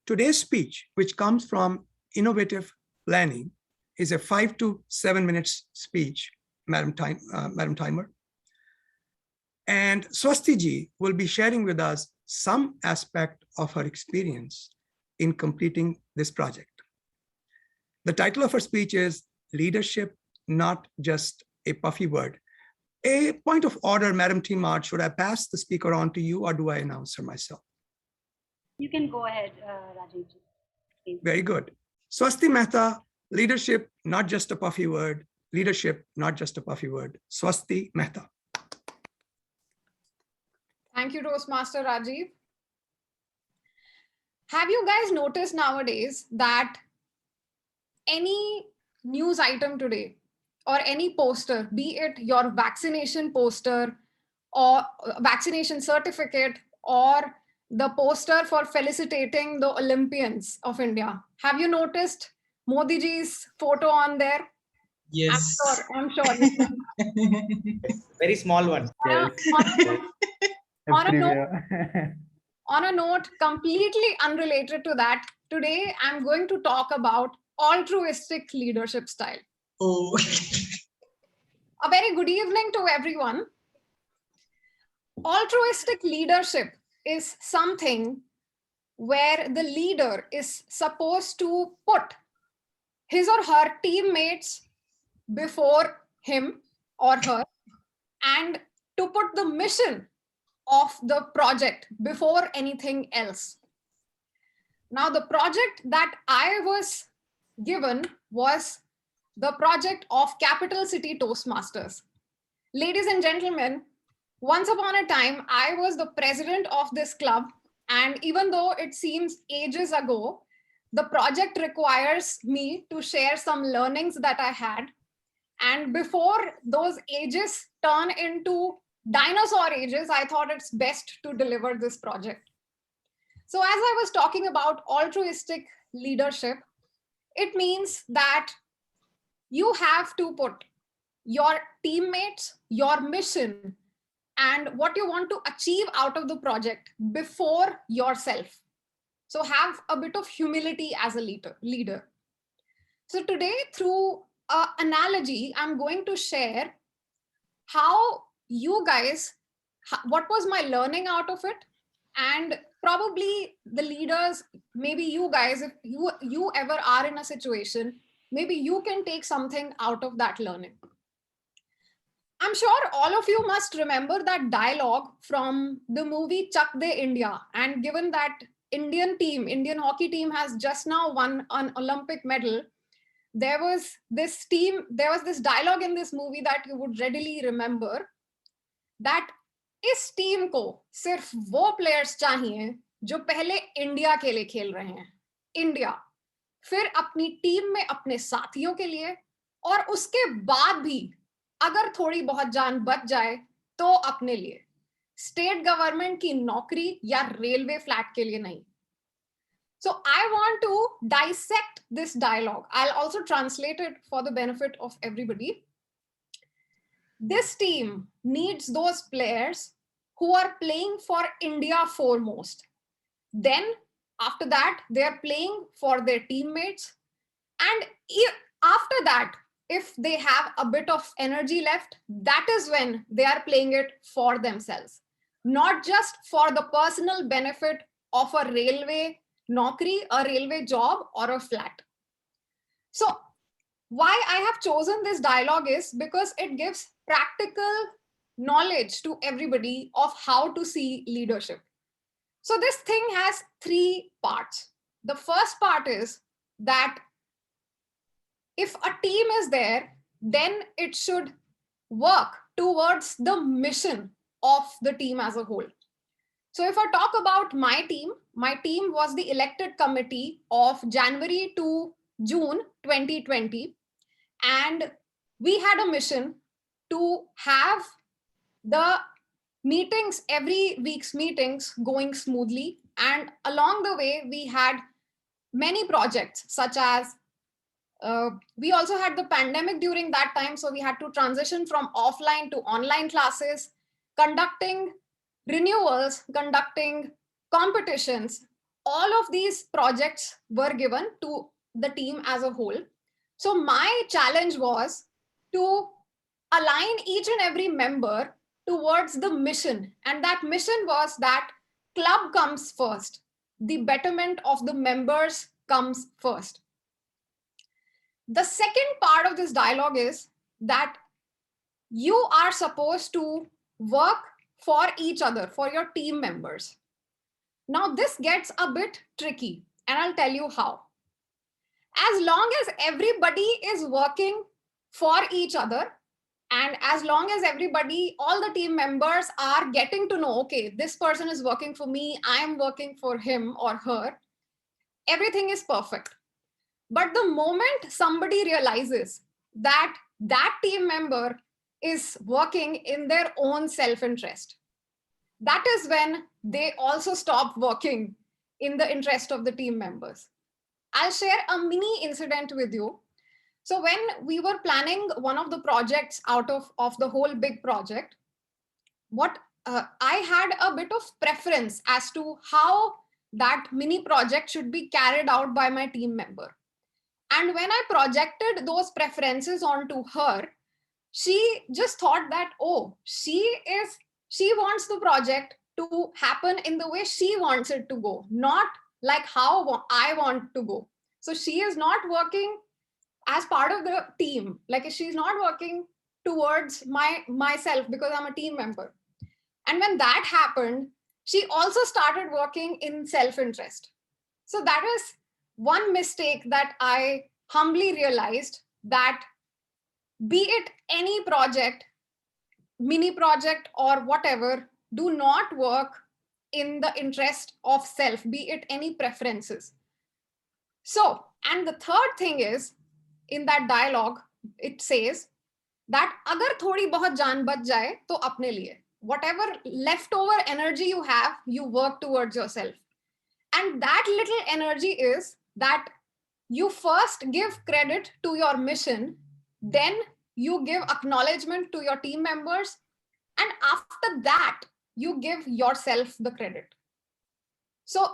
Today's speech, which comes from innovative planning, is a 5 to 7 minutes speech, Madam Timer. And Swasti ji will be sharing with us some aspect of her experience in completing this project. The title of her speech is Leadership, Not Just a Puffy Word. A point of order, Madam Timad, should I pass the speaker on to you or do I announce her myself? You can go ahead, Rajiv. Very good. Swasti Mehta, leadership, not just a puffy word. Leadership, not just a puffy word. Swasti Mehta. Thank you, Toastmaster Rajiv. Have you guys noticed nowadays that any news item today or any poster, be it your vaccination poster or vaccination certificate or the poster for felicitating the Olympians of India, have you noticed Modi ji's photo on there? Yes. I'm sure. Very small one. On a note completely unrelated to that, today I'm going to talk about altruistic leadership style. Oh. A very good evening to everyone. Altruistic leadership is something where the leader is supposed to put his or her teammates before him or her and to put the mission of the project before anything else. Now, the project that I was given was the project of Capital City Toastmasters. Ladies and gentlemen, once upon a time, I was the president of this club, and even though it seems ages ago, the project requires me to share some learnings that I had. And before those ages turn into dinosaur ages, I thought it's best to deliver this project. So as I was talking about altruistic leadership, it means that you have to put your teammates, your mission, and what you want to achieve out of the project before yourself. So have a bit of humility as a leader. So today, through an analogy, I'm going to share how you guys, what was my learning out of it, and probably the leaders, maybe you guys, if you ever are in a situation, maybe you can take something out of that learning. I'm sure all of you must remember that dialogue from the movie Chak De India. And given that Indian hockey team has just now won an Olympic medal, there was this dialogue in this movie that you would readily remember, that इस team को सिर्फ वो players चाहिए जो पहले India के लिए खेल रहे हैं, इंडिया, फिर अपनी टीम में अपने साथियों के लिए, और उसके बाद भी अगर थोड़ी बहुत जान बच जाए तो अपने लिए, स्टेट गवर्नमेंट की नौकरी या रेलवे फ्लैट के लिए नहीं. So I want to dissect this dialogue. I'll also translate it for the benefit of everybody. This team needs those players who are playing for India foremost. Then after that, they're playing for their teammates. And after that, if they have a bit of energy left, that is when they are playing it for themselves, not just for the personal benefit of a railway naukri, a railway job, or a flat. So why I have chosen this dialogue is because it gives practical knowledge to everybody of how to see leadership. So this thing has 3 parts. The first part is that if a team is there, then it should work towards the mission of the team as a whole. So if I talk about my team was the elected committee of January to June 2020. And we had a mission to have the meetings, every week's meetings going smoothly. And along the way, we had many projects such as we also had the pandemic during that time. So we had to transition from offline to online classes, conducting renewals, conducting competitions. All of these projects were given to the team as a whole. So my challenge was to align each and every member towards the mission. And that mission was that club comes first. The betterment of the members comes first. The second part of this dialogue is that you are supposed to work for each other, for your team members. Now, this gets a bit tricky, and I'll tell you how. As long as everybody is working for each other, and as long as everybody, all the team members are getting to know, okay, this person is working for me, I am working for him or her, everything is perfect. But the moment somebody realizes that that team member is working in their own self-interest, that is when they also stop working in the interest of the team members. I'll share a mini incident with you. So when we were planning one of the projects out of the whole big project, what I had a bit of preference as to how that mini project should be carried out by my team member. And when I projected those preferences onto her, she just thought that, oh, she wants the project to happen in the way she wants it to go, not like how I want to go. So she is not working as part of the team. Like she's not working towards myself because I'm a team member. And when that happened, she also started working in self-interest. So that is one mistake that I humbly realized, that be it any project, mini project or whatever, do not work in the interest of self, be it any preferences. So, and the third thing is, in that dialogue, it says that agar thodi bahut jaan bach jaye to apne liye, whatever leftover energy you have, you work towards yourself. And that little energy is that you first give credit to your mission, then you give acknowledgement to your team members, and after that, you give yourself the credit. So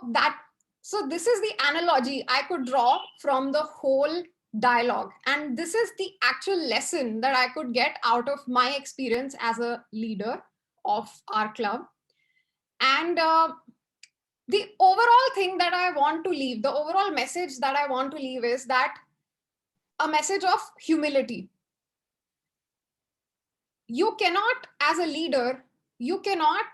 this is the analogy I could draw from the whole dialogue. And this is the actual lesson that I could get out of my experience as a leader of our club. And the overall thing that I want to leave, the overall message that I want to leave is that a message of humility. You cannot, as a leader, you cannot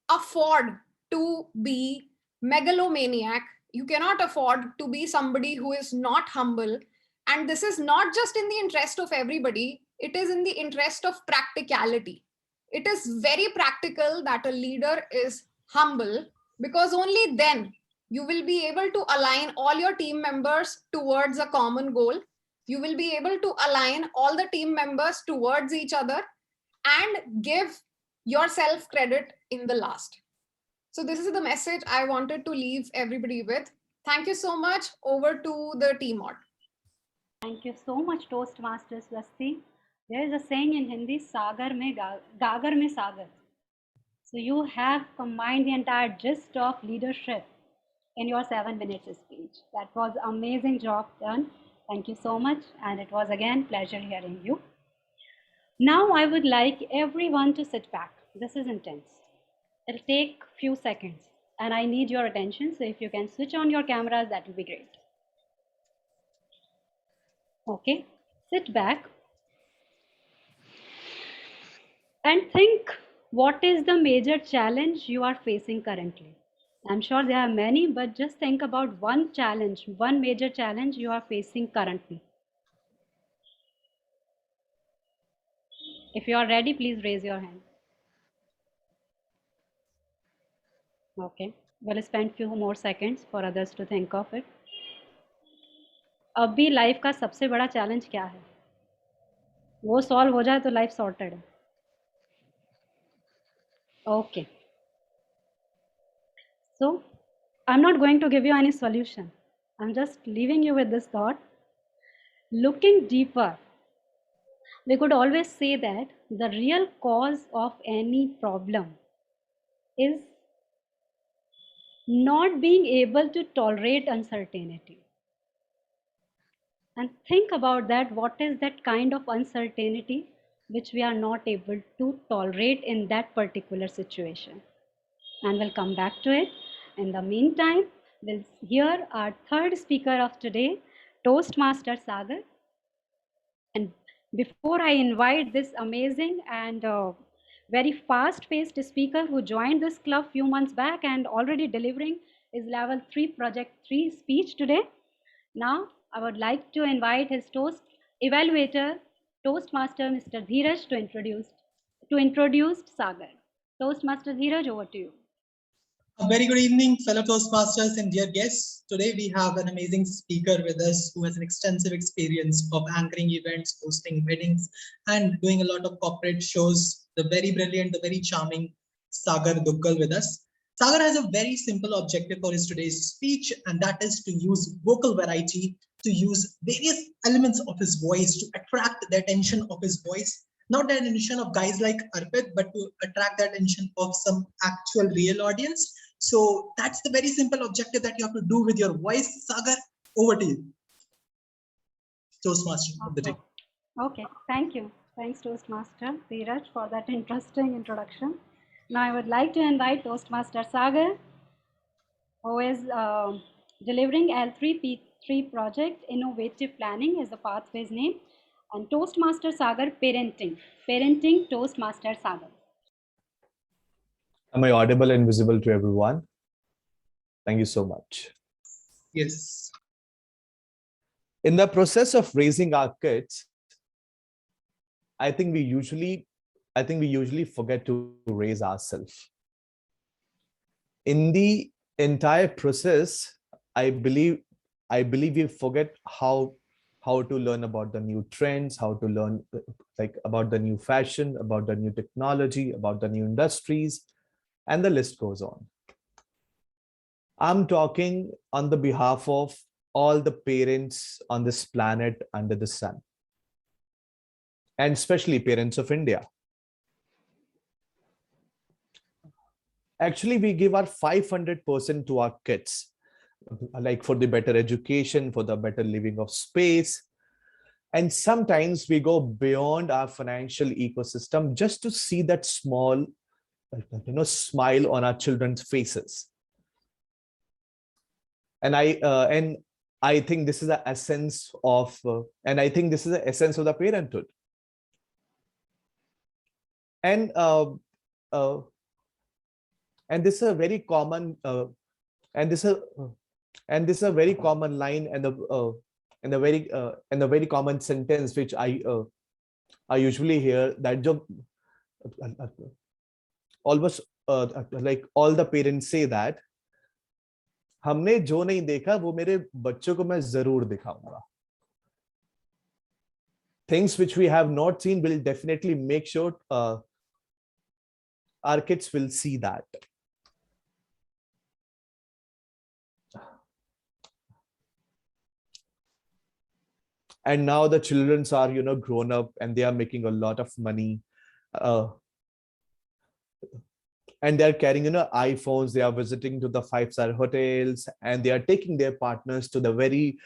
afford to be megalomaniac. You cannot afford to be somebody who is not humble. And this is not just in the interest of everybody, it is in the interest of practicality. It is very practical that a leader is humble, because only then you will be able to align all your team members towards a common goal. You will be able to align all the team members towards each other and give yourself credit in the last. So this is the message I wanted to leave everybody with. Thank you so much. Over to the team mod. Thank you so much, Toastmasters Swasti. There is a saying in Hindi, Sagar mein Gagar mein Sagar. So you have combined the entire gist of leadership in your 7 minutes speech. That was amazing job done. Thank you so much. And it was again pleasure hearing you. Now I would like everyone to sit back. This is intense. It'll take few seconds and I need your attention. So if you can switch on your cameras, that will be great. Okay, sit back and think, what is the major challenge you are facing currently? I'm sure there are many, but just think about one challenge, one major challenge you are facing currently. If you are ready, please raise your hand. Okay, we'll spend few more seconds for others to think of it. अभी life का सबसे बड़ा challenge क्या है? वो solve हो जाए तो लाइफ सॉर्टेड है. Okay. So I'm not going to give you any solution. I'm just leaving you with this thought. Looking deeper, we could always say that the real cause of any problem is not being able to tolerate uncertainty. And think about that. What is that kind of uncertainty which we are not able to tolerate in that particular situation? And we'll come back to it. In the meantime, we'll hear our third speaker of today, Toastmaster Sagar. And before I invite this amazing and very fast-paced speaker who joined this club few months back and already delivering his level 3 project 3 speech today, now I would like to invite his Toast Evaluator, Toastmaster Mr. Dheeraj to introduce Sagar. Toastmaster Dheeraj, over to you. A very good evening, fellow Toastmasters and dear guests. Today we have an amazing speaker with us who has an extensive experience of anchoring events, hosting weddings, and doing a lot of corporate shows. The very brilliant, the very charming Sagar Dukkal with us. Sagar has a very simple objective for his today's speech, and that is to use vocal variety, to use various elements of his voice to attract the attention of his voice. Not the attention of guys like Arpit, but to attract the attention of some actual real audience. So that's the very simple objective that you have to do with your voice. Sagar, over to you. Toastmaster of the day. Okay, thank you. Thanks, Toastmaster Dheeraj, for that interesting introduction. Now I would like to invite Toastmaster Sagar, who is delivering L3P3 project. Innovative Planning is the pathway's name. And Toastmaster Sagar, Parenting Toastmaster Sagar. Am I audible and visible to everyone? Thank you so much. Yes. In the process of raising our kids, I think we usually forget to raise ourselves. In the entire process, I believe we forget how to learn about the new trends, how to learn about the new fashion, about the new technology, about the new industries, and the list goes on. I'm talking on the behalf of all the parents on this planet under the sun, and especially parents of India. Actually, we give our 500% to our kids, like for the better education, for the better living of space. And sometimes we go beyond our financial ecosystem just to see that small, smile on our children's faces. And I think this is the essence of, the parenthood. And this is a very common, this is a very common line and a very common sentence which I usually hear, that almost like all the parents say that हमने जो नहीं देखा वो मेरे बच्चों को मैं जरूर दिखाऊंगा. Things which we have not seen will definitely make sure our kids will see that. And now the children are, grown up and they are making a lot of money. And they're carrying, iPhones, they are visiting to the 5-star hotels, and they are taking their partners to the very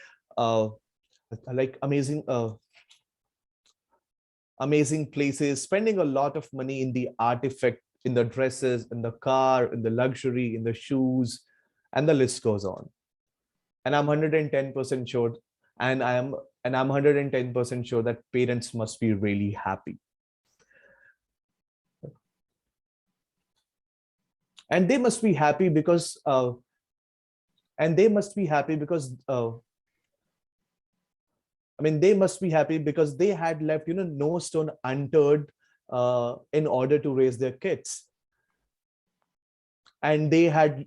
amazing places, spending a lot of money in the artifact, in the dresses, in the car, in the luxury, in the shoes, and the list goes on. And I'm 110% sure, and I'm 110% sure that parents must be really happy. And they must be happy because they must be happy because they had left no stone unturned in order to raise their kids, and they had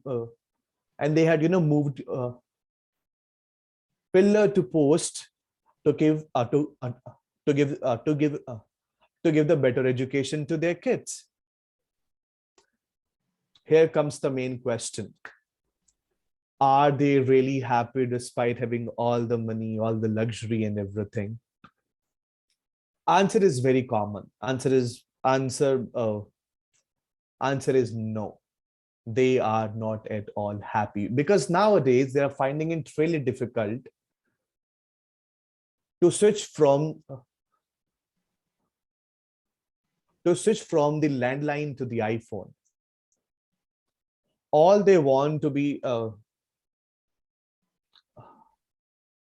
moved pillar to post to give the better education to their kids. here comes the main question. Are they really happy despite having all the money, all the luxury and everything? Answer is very common. Answer is no. They are not at all happy, because nowadays they are finding it really difficult to switch from the landline to the iPhone. All they want to be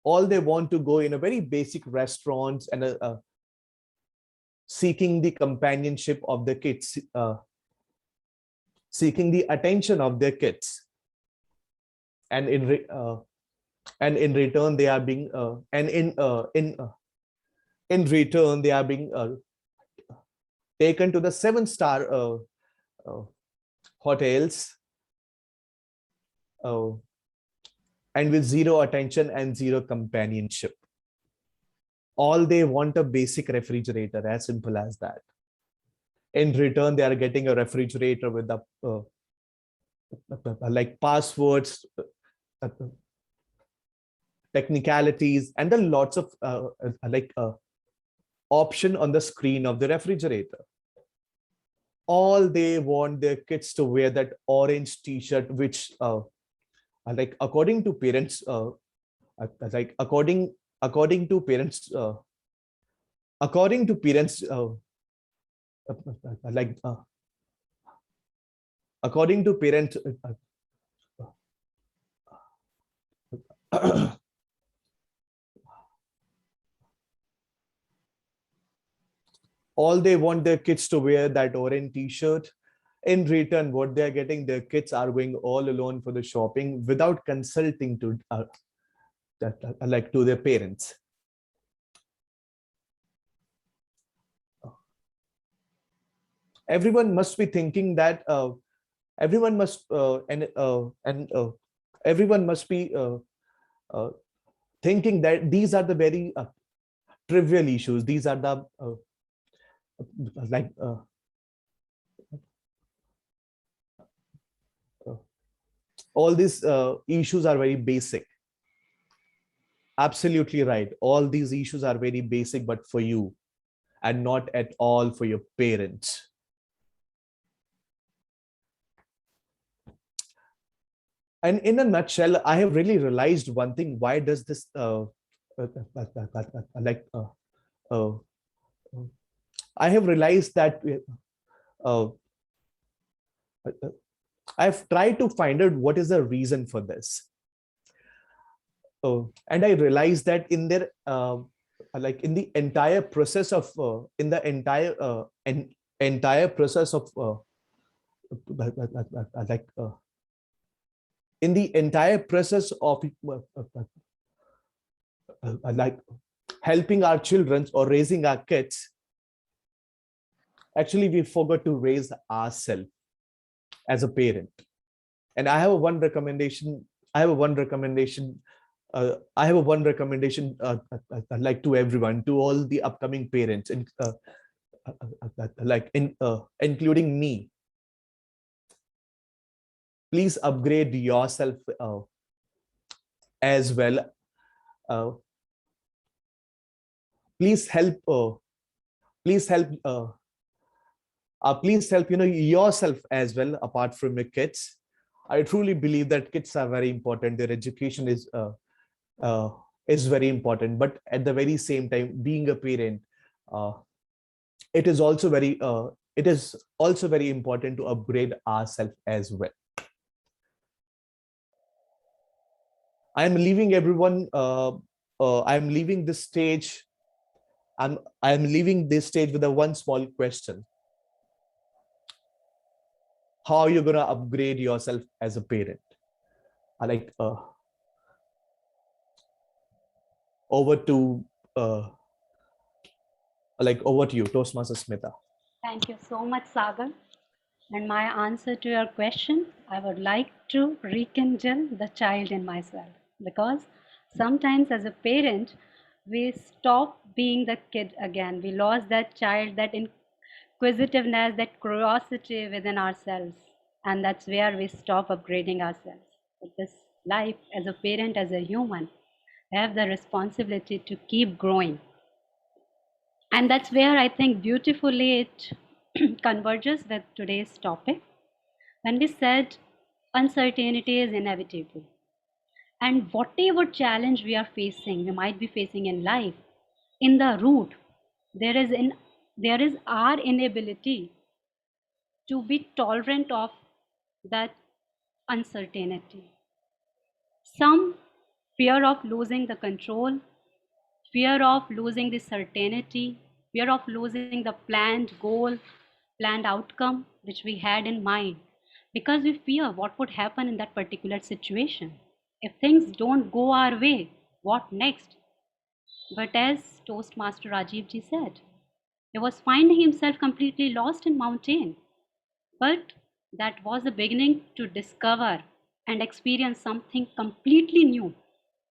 all they want to go in a very basic restaurants and seeking the companionship of the kids, seeking the attention of their kids, and in return they are being in return they are being taken to the 7-star hotels, and with zero attention and zero companionship. All they want a basic refrigerator, as simple as that. In return, they are getting a refrigerator with the like passwords, technicalities, and then lots of option on the screen of the refrigerator. All they want their kids to wear that orange t-shirt, which like according to parents, according to parents all they want their kids to wear that orange t-shirt. In return, what they're getting, their kids are going all alone for the shopping without consulting to to their parents. Everyone must be thinking that everyone must everyone must be thinking that these are the very trivial issues. These are the all these issues are very basic. Absolutely right. All these issues are very basic, but for you, and not at all for your parents. And in a nutshell, I have really realized one thing. Why does this I have realized that I've tried to find out what is the reason for this. And I realized that in their in the entire process of entire process of in the entire process of helping our children or raising our kids, actually we forgot to raise ourselves as a parent. And I have one recommendation like to everyone, to all the upcoming parents, and including me. Please upgrade yourself as well. Please help yourself as well, apart from your kids. I truly believe that kids are very important. Their education is very important, but at the very same time, being a parent, it is also very important to upgrade ourselves as well. I'm leaving everyone. I'm leaving this stage. I'm leaving this stage with a one small question. How are you gonna upgrade yourself as a parent? Over to you, Toastmaster Smita. Thank you so much, Sagar. And my answer to your question, I would like to rekindle the child in myself, because sometimes as a parent, we stop being the kid again. We lost that child, that inquisitiveness, that curiosity within ourselves. And that's where we stop upgrading ourselves. But this life, as a parent, as a human, we have the responsibility to keep growing. And that's where I think beautifully it converges with today's topic. When we said uncertainty is inevitable, and whatever challenge we are facing, we might be facing in life, in the root, there is our inability to be tolerant of that uncertainty. Some fear of losing the control, fear of losing the certainty, fear of losing the planned goal, planned outcome which we had in mind, because we fear what would happen in that particular situation. If things don't go our way, what next? But as Toastmaster Rajiv ji said, he was finding himself completely lost in mountain. But that was the beginning to discover and experience something completely new,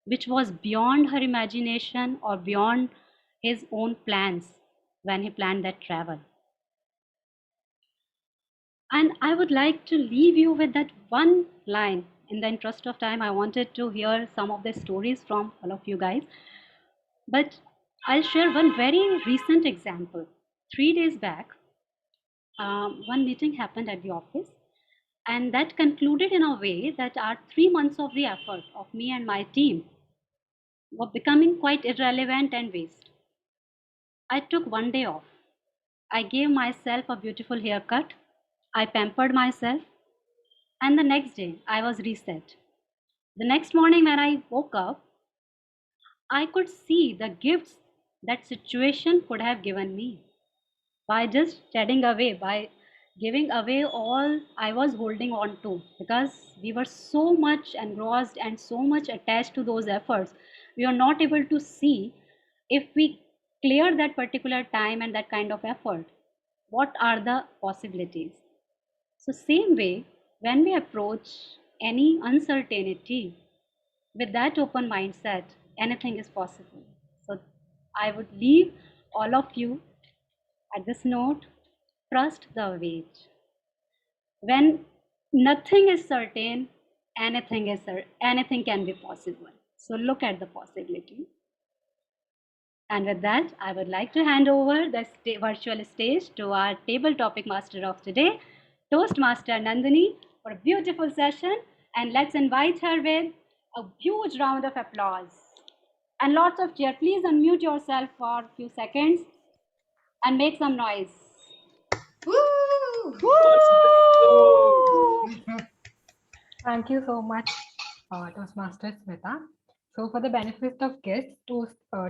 which was beyond her imagination or beyond his own plans when he planned that travel. And I would like to leave you with that one line. In the interest of time, I wanted to hear some of the stories from all of you guys. But I'll share one very recent example. 3 days back, one meeting happened at the office, and that concluded in a way that our 3 months of the effort of me and my team were becoming quite irrelevant and waste. I took 1 day off. I gave myself a beautiful haircut. I pampered myself, and the next day I was reset. The next morning when I woke up, I could see the gifts that situation could have given me by just shedding away, by giving away all I was holding on to, because we were so much engrossed and so much attached to those efforts. We are not able to see, if we clear that particular time and that kind of effort, what are the possibilities. So same way, when we approach any uncertainty with that open mindset, anything is possible. So I would leave all of you at this note: trust the wait. When nothing is certain, anything can be possible. So look at the possibility. And with that, I would like to hand over the virtual stage to our table topic master of today, Toastmaster Nandini, for a beautiful session. And let's invite her with a huge round of applause and lots of cheer. Please unmute yourself for a few seconds and make some noise. Woo! Thank you so much, Toastmaster Smita. So for the benefit of guests,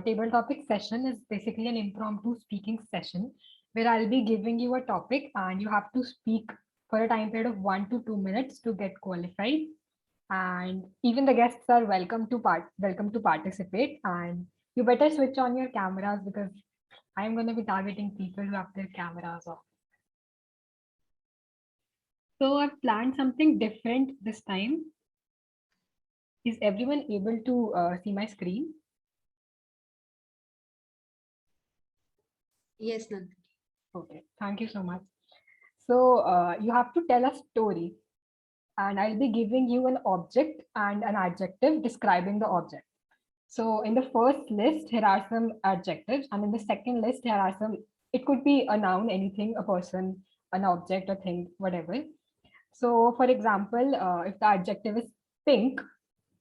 table topic session is basically an impromptu speaking session where I'll be giving you a topic and you have to speak for a time period of 1 to 2 minutes to get qualified. And even the guests are welcome to participate. And you better switch on your cameras because I'm going to be targeting people who have their cameras off. So I've planned something different this time. Is everyone able to see my screen? Yes, Nandini. Okay, thank you so much. So you have to tell a story and I'll be giving you an object and an adjective describing the object. So in the first list, here are some adjectives, and in the second list, here are some, it could be a noun, anything, a person, an object, a thing, whatever. So for example, if the adjective is pink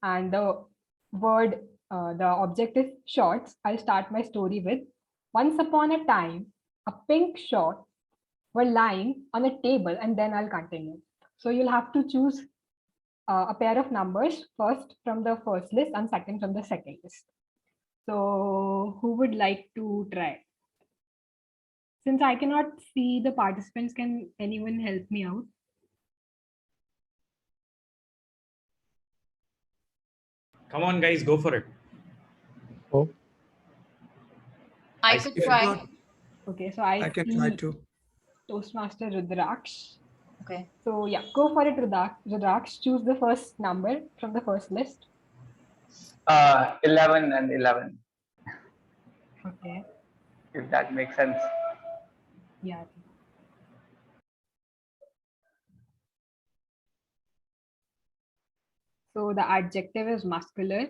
and the word, the object is shorts, I'll start my story with, once upon a time, a pink short were lying on a table, and then I'll continue. So you'll have to choose a pair of numbers, first from the first list and second from the second list. So who would like to try? Since I cannot see the participants, can anyone help me out? Come on, guys, go for it. Oh, I could try. Okay, so I can see try too. Toastmaster Rudraksh. Okay. So yeah, go for it, Rudraksh. Choose the first number from the first list. 11 and 11. Okay. If that makes sense. Yeah. So the adjective is muscular.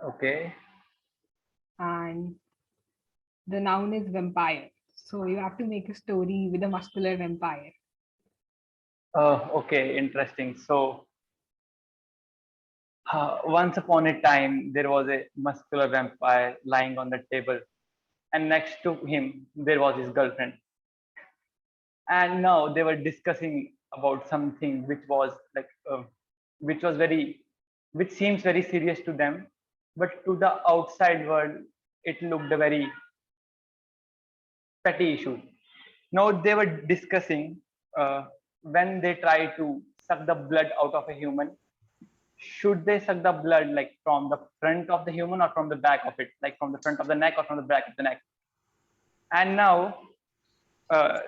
Okay. And the noun is vampire. So you have to make a story with a muscular vampire. Okay, interesting. So, once upon a time, there was a muscular vampire lying on the table, and next to him, there was his girlfriend. And now they were discussing about something which was like, which was very, which seems very serious to them, but to the outside world, it looked a very petty issue. Now they were discussing when they try to suck the blood out of a human, should they suck the blood like from the front of the human or from the back of it, like from the front of the neck or from the back of the neck? And now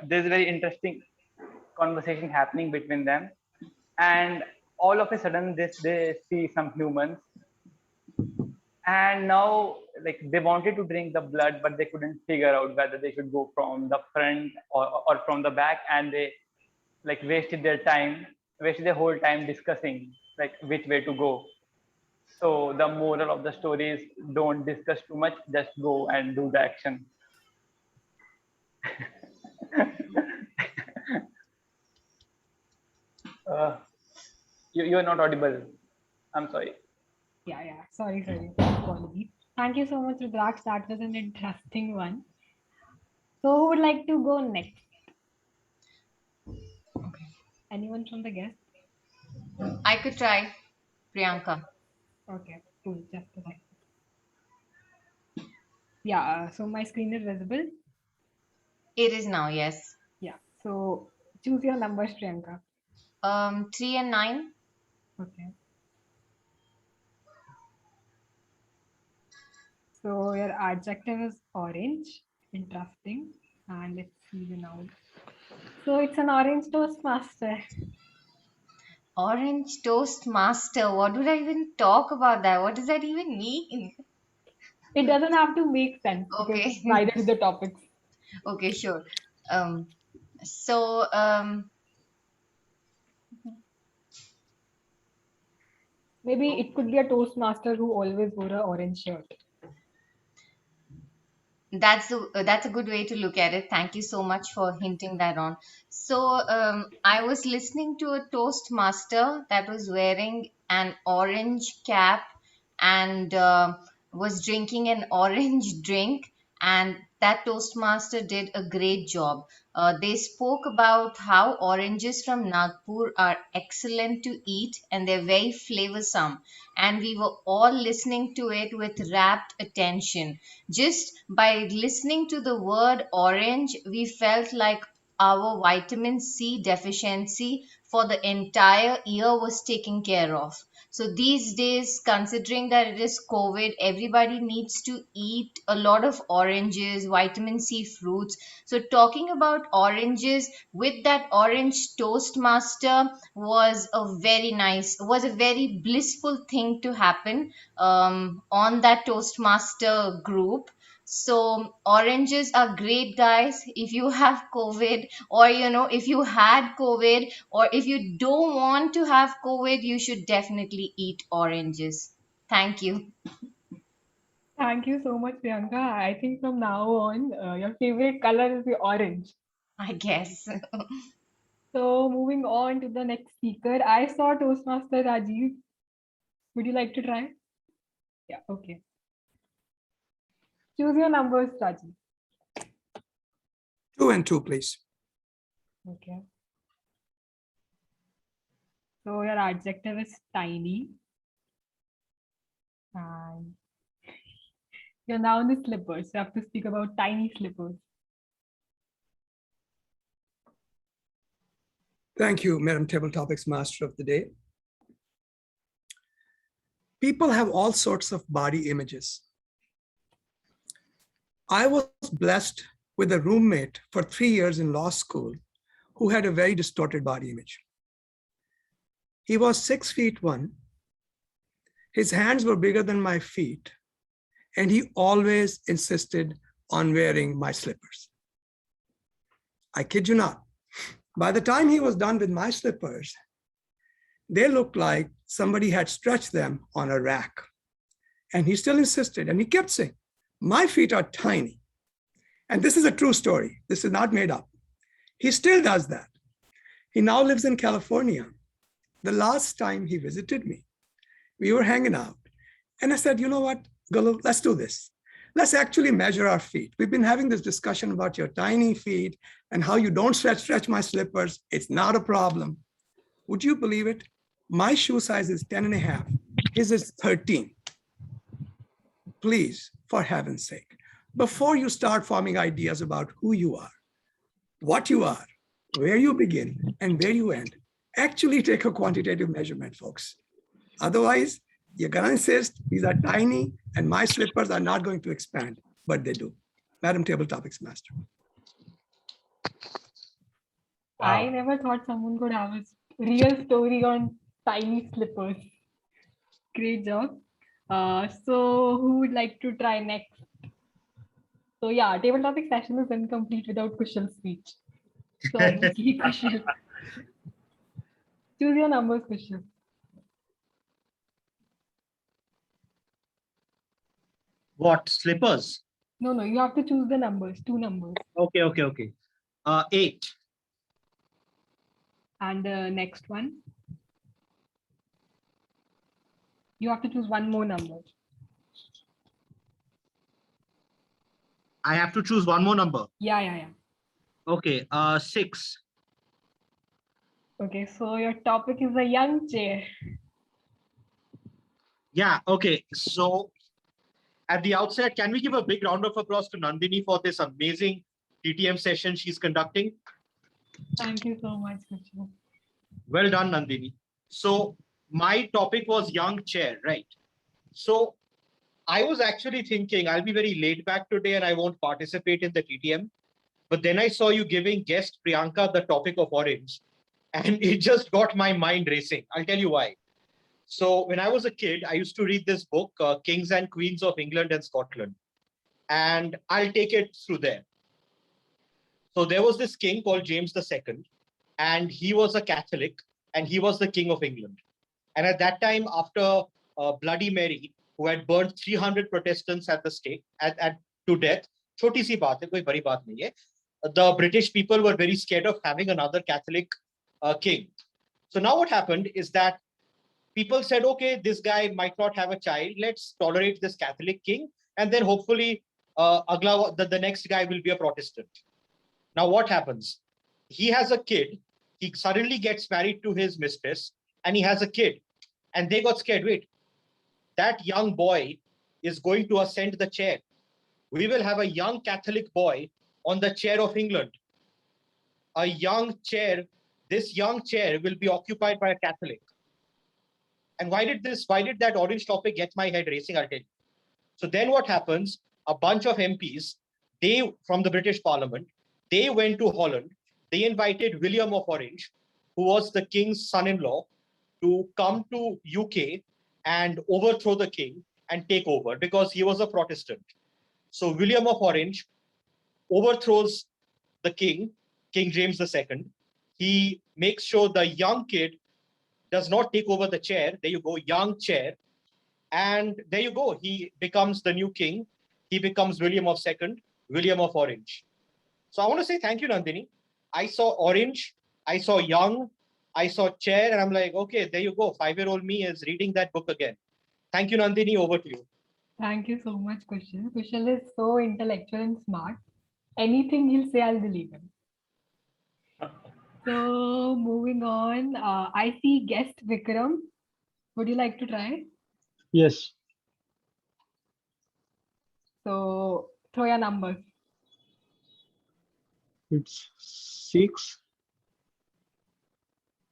there's a very interesting conversation happening between them, and all of a sudden they see some humans, and now like they wanted to drink the blood, but they couldn't figure out whether they should go from the front or from the back, and they like wasted their whole time discussing like which way to go. So the moral of the story is, don't discuss too much, just go and do the action. You're not audible. I'm sorry. Yeah. Sorry. Apologies. Thank you so much, Rudraksh. That was an interesting one. So who would like to go next? Anyone from the guest? I could try. Priyanka. Okay, cool. Just a second. Yeah, so my screen is visible. It is now, yes. Yeah, so choose your numbers, Priyanka. 3 and 9. Okay. So your adjective is orange. Interesting. And let's see the noun. So it's an orange Toastmaster. Orange Toastmaster. What would I even talk about that? What does that even mean? It doesn't have to make sense. Okay. Neither do the topics. Okay, sure. So Maybe it could be a Toastmaster who always wore an orange shirt. that's a good way to look at it. Thank you so much for hinting that on. So I was listening to a Toastmaster that was wearing an orange cap and was drinking an orange drink, and that Toastmaster did a great job. They spoke about how oranges from Nagpur are excellent to eat and they're very flavorsome, and we were all listening to it with rapt attention. Just by listening to the word orange, we felt like our vitamin C deficiency for the entire year was taken care of. So these days, considering that it is COVID, everybody needs to eat a lot of oranges, vitamin C fruits. So talking about oranges with that orange Toastmaster was a very blissful thing to happen on that Toastmaster group. So oranges are great, guys. If you have COVID, or if you had COVID, or if you don't want to have COVID, you should definitely eat oranges. Thank you. Thank you so much, Priyanka. I think from now on, your favorite color is the orange. I guess. So moving on to the next speaker, I saw Toastmaster Rajiv. Would you like to try? Yeah, okay. Choose your numbers, Rajiv. 2 and 2, please. Okay. So your adjective is tiny. And your noun is slippers. You have to speak about tiny slippers. Thank you, Madam Table Topics Master of the Day. People have all sorts of body images. I was blessed with a roommate for 3 years in law school who had a very distorted body image. He was 6'1". His hands were bigger than my feet, and he always insisted on wearing my slippers. I kid you not. By the time he was done with my slippers, They looked like somebody had stretched them on a rack. And he still insisted, and he kept saying, my feet are tiny. And this is a true story. This is not made up. He still does that. He now lives in California. The last time he visited me, we were hanging out. And I said, you know what, Gulu, let's do this. Let's actually measure our feet. We've been having this discussion about your tiny feet and how you don't stretch my slippers. It's not a problem. Would you believe it? My shoe size is 10 and a half. His is 13. Please, for heaven's sake, before you start forming ideas about who you are, what you are, where you begin and where you end, actually take a quantitative measurement, folks. Otherwise, you're gonna insist these are tiny and my slippers are not going to expand, but they do. Madam Table Topics Master. I never thought someone could have a real story on tiny slippers. Great job. So who would like to try next? So yeah, table topic session is incomplete without Kushal's speech. So obviously Kushal. Choose your numbers, Kushal. What, slippers? No, you have to choose the numbers, 2 numbers. Okay. 8. And the next one. You have to choose one more number. I have to choose one more number. Yeah. Okay, 6. Okay, so your topic is a young chair. Yeah, okay. So at the outset, can we give a big round of applause to Nandini for this amazing TTM session she's conducting? Thank you so much, Kushal. Well done, Nandini. So my topic was young chair, right? So I was actually thinking I'll be very laid back today and I won't participate in the TTM. But then I saw you giving guest Priyanka the topic of orange and it just got my mind racing. I'll tell you why. So when I was a kid, I used to read this book, Kings and Queens of England and Scotland. And I'll take it through there. So there was this king called James II, and he was a Catholic, and he was the king of England. And at that time, after Bloody Mary, who had burned 300 Protestants at the stake, to death, choti si baat hai, koi badi baat nahi hai. The British people were very scared of having another Catholic king. So now what happened is that people said, okay, this guy might not have a child. Let's tolerate this Catholic king. And then hopefully the next guy will be a Protestant. Now what happens? He has a kid. He suddenly gets married to his mistress and he has a kid. And they got scared. Wait, that young boy is going to ascend the chair. We will have a young Catholic boy on the chair of England. A young chair. This young chair will be occupied by a Catholic. And why did that orange topic get my head racing? I'll tell you. So then what happens? A bunch of MPs, from the British Parliament, they went to Holland. They invited William of Orange, who was the king's son-in-law, to come to UK and overthrow the king and take over because he was a Protestant. So William of Orange overthrows the king, King James II. He makes sure the young kid does not take over the chair. There you go, young chair. And there you go. He becomes the new king. He becomes William of Orange. So I want to say thank you, Nandini. I saw orange, I saw young, I saw chair, and I'm like, okay, there you go. 5-year-old me is reading that book again. Thank you, Nandini. Over to you. Thank you so much, Kushal. Kushal is so intellectual and smart. Anything he'll say, I'll believe him. So moving on, I see guest Vikram. Would you like to try? Yes. So throw your numbers. It's 6.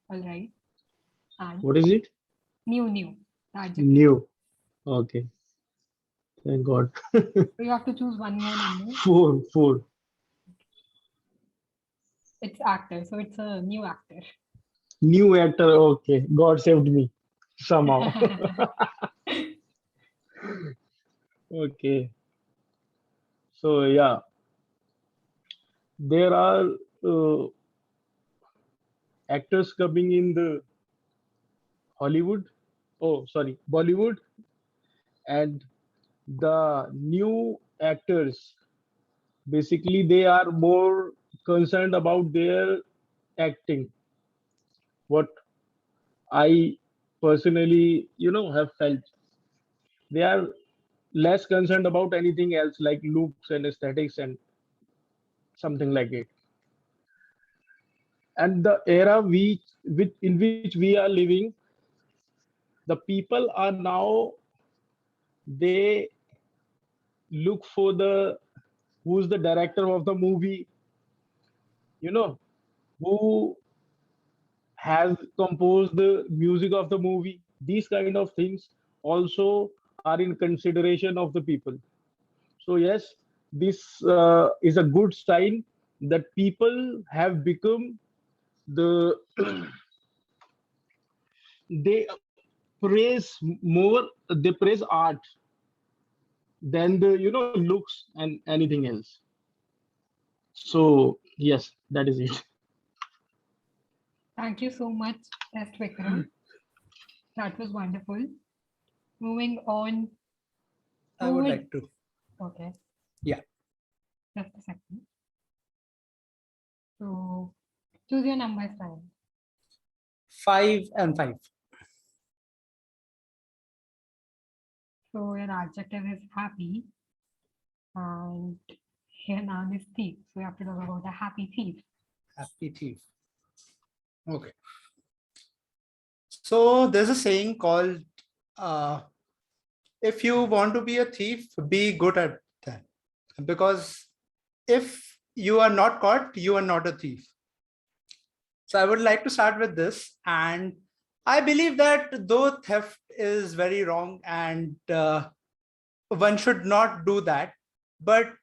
All right. And What is it? new. Adjective. New. Okay. Thank God. So you have to choose one more number. 4. It's actor, so it's a new actor. New actor. Okay. God saved me somehow. Okay. So yeah, there are actors coming in the Hollywood, oh sorry, Bollywood, and the new actors, basically they are more concerned about their acting. What I personally, have felt, they are less concerned about anything else like looks and aesthetics and something like it. And the era in which we are living, the people are now, they look for the who's the director of the movie, who has composed the music of the movie. These kind of things also are in consideration of the people. So yes, this is a good sign that people have become the they praise more, they praise art than the looks and anything else. So yes, that is it. Thank you so much, S. Vikram. That was wonderful. Moving on. I would like to. Okay. Yeah. Just a second. So choose your number, Simon. 5 and 5. So your adjective is happy, and your noun is thief. So you have to talk about a happy thief. Happy thief. Okay. So there's a saying called, if you want to be a thief, be good at that. Because if you are not caught, you are not a thief. So I would like to start with this. And I believe that though theft is very wrong and one should not do that, but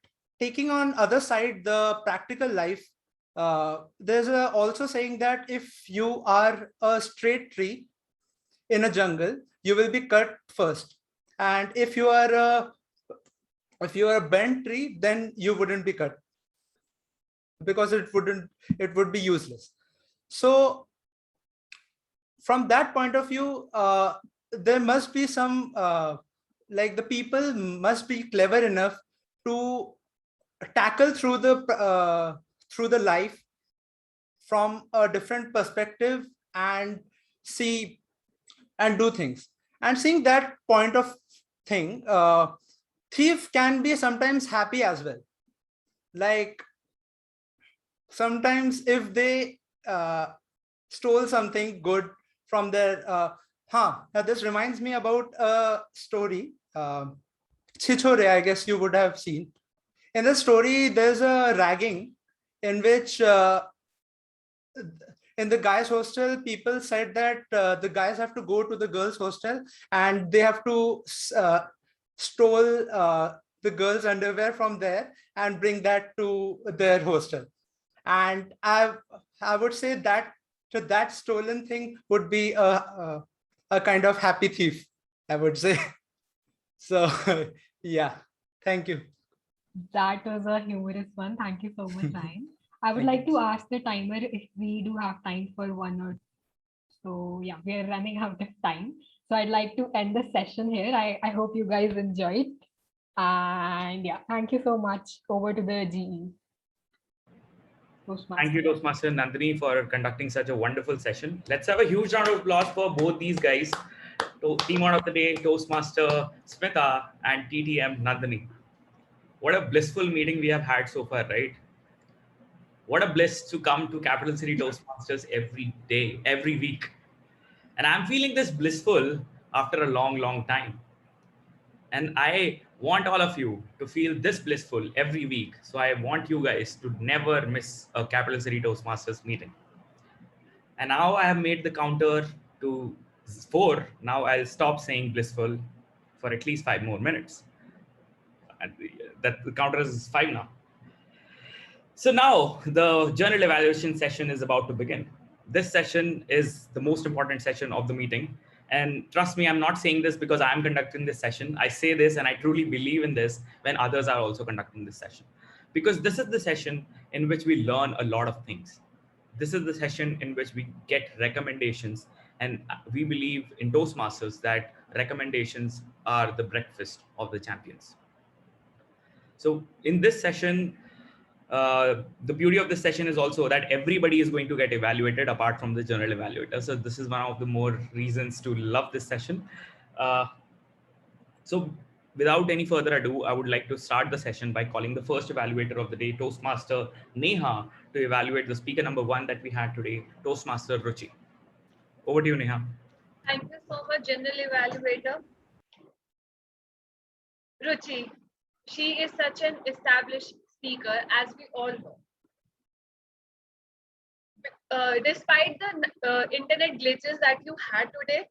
taking on other side, the practical life, there's also saying that if you are a straight tree in a jungle, you will be cut first. And if you are a bent tree, then you wouldn't be cut because it would be useless. So from that point of view, there must be some like the people must be clever enough to tackle through the life from a different perspective and see and do things. And seeing that point of thing, thief can be sometimes happy as well. Like sometimes if they stole something good from their now this reminds me about a story, Chichore, I guess you would have seen. In the story, there's a ragging in which in the guys hostel, people said that the guys have to go to the girls hostel and they have to stole the girls underwear from there and bring that to their hostel. And I would say that that stolen thing would be a kind of happy thief, I would say. So yeah, thank you. That was a humorous one. Thank you so much, Ryan. I would like to ask the timer if we do have time for one or so. Yeah, we are running out of time. So I'd like to end the session here. I hope you guys enjoyed. And yeah, thank you so much. Over to the GE. Thank you, Toastmaster Nandini, for conducting such a wonderful session. Let's have a huge round of applause for both these guys. Team out of the day, Toastmaster Smita and TTM Nandini. What a blissful meeting we have had so far, right? What a bliss to come to Capital City Toastmasters every day, every week. And I'm feeling this blissful after a long, long time. And I want all of you to feel this blissful every week. So I want you guys to never miss a Capital City Toastmasters meeting. And now I have made the counter to 4. Now I'll stop saying blissful for at least 5 more minutes. And that the counter is 5 now. So now the journal evaluation session is about to begin. This session is the most important session of the meeting. And trust me, I'm not saying this because I'm conducting this session. I say this and I truly believe in this when others are also conducting this session. Because this is the session in which we learn a lot of things. This is the session in which we get recommendations And we believe in Toastmasters that recommendations are the breakfast of the champions. So in this session, the beauty of this session is also that everybody is going to get evaluated apart from the general evaluator. So this is one of the more reasons to love this session. So without any further ado, I would like to start the session by calling the first evaluator of the day, Toastmaster Neha, to evaluate the speaker number 1 that we had today, Toastmaster Ruchi. Over to you, Neha. Thank you so much, General Evaluator. Ruchi, she is such an established speaker, as we all know. Despite the internet glitches that you had today,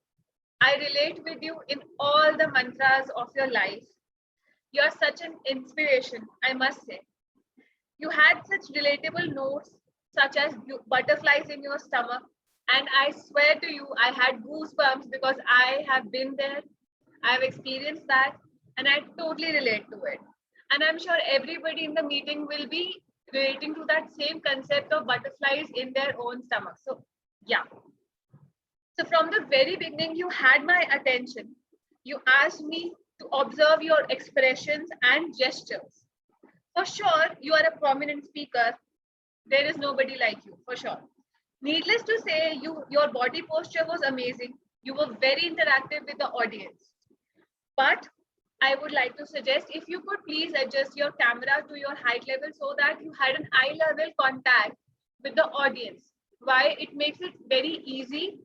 I relate with you in all the mantras of your life. You are such an inspiration, I must say. You had such relatable notes, such as butterflies in your stomach. And I swear to you, I had goosebumps because I have been there. I have experienced that, and I totally relate to it. And I'm sure everybody in the meeting will be relating to that same concept of butterflies in their own stomach. So, yeah. So from the very beginning, you had my attention. You asked me to observe your expressions and gestures. For sure, you are a prominent speaker. There is nobody like you, for sure. Needless to say, your body posture was amazing. You were very interactive with the audience. But I would like to suggest if you could please adjust your camera to your height level so that you had an eye level contact with the audience. Why? It makes it very easy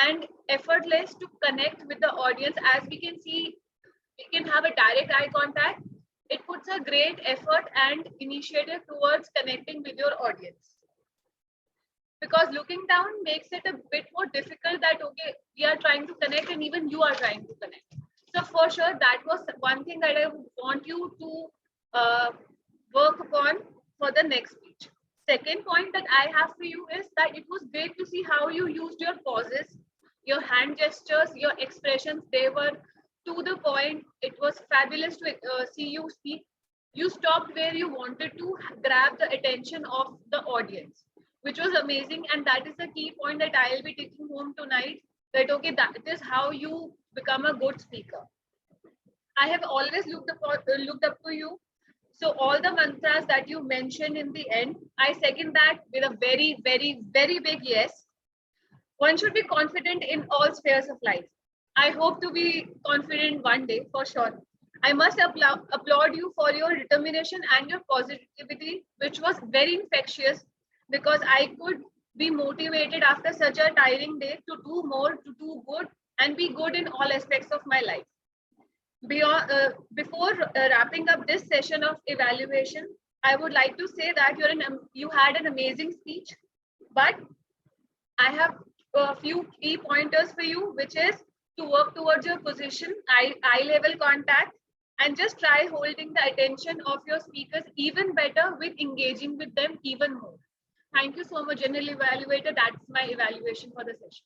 and effortless to connect with the audience. As we can see, we can have a direct eye contact. It puts a great effort and initiative towards connecting with your audience. Because looking down makes it a bit more difficult that, okay, we are trying to connect and even you are trying to connect. So for sure, that was one thing that I want you to work upon for the next speech. Second point that I have for you is that it was great to see how you used your pauses, your hand gestures, your expressions. They were to the point. It was fabulous to see you speak. You stopped where you wanted to grab the attention of the audience, which was amazing. And that is the key point that I'll be taking home tonight, that, okay, that is how you become a good speaker. I have always looked up to you. So all the mantras that you mentioned in the end, I second that with a very, very, very big yes. One should be confident in all spheres of life. I hope to be confident one day, for sure. I must applaud you for your determination and your positivity, which was very infectious, because I could be motivated after such a tiring day to do more, to do good, and be good in all aspects of my life. Before wrapping up this session of evaluation, I would like to say that you had an amazing speech, but I have a few key pointers for you, which is to work towards your position, eye level contact, and just try holding the attention of your speakers even better with engaging with them even more. Thank you so much, General Evaluator. That's my evaluation for the session.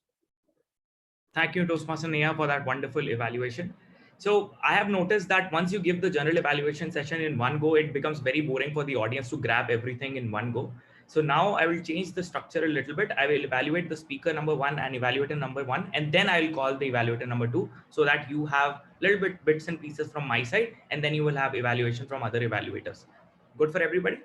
Thank you, Toastmaster Neha, for that wonderful evaluation. So I have noticed that once you give the general evaluation session in one go, it becomes very boring for the audience to grab everything in one go. So now I will change the structure a little bit. I will evaluate the speaker number 1 and evaluator number 1, and then I will call the evaluator number 2, so that you have little bit bits and pieces from my side, and then you will have evaluation from other evaluators. Good for everybody?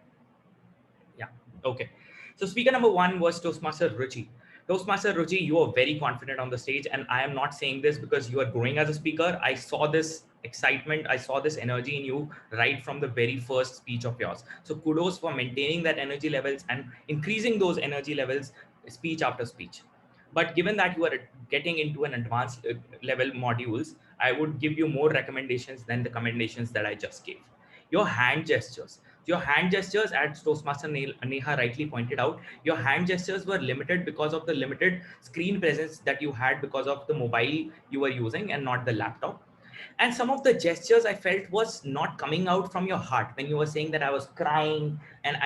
Yeah. Okay. So speaker number 1 was Toastmaster Ruchi. Toastmaster Ruchi, you are very confident on the stage, and I am not saying this because you are growing as a speaker. I saw this excitement, I saw this energy in you right from the very first speech of yours. So kudos for maintaining that energy levels and increasing those energy levels speech after speech. But given that you are getting into an advanced level modules, I would give you more recommendations than the commendations that I just gave. Your hand gestures. Your hand gestures, as Toastmaster Neha rightly pointed out, your hand gestures were limited because of the limited screen presence that you had because of the mobile you were using and not the laptop. And some of the gestures I felt was not coming out from your heart when you were saying that I was crying and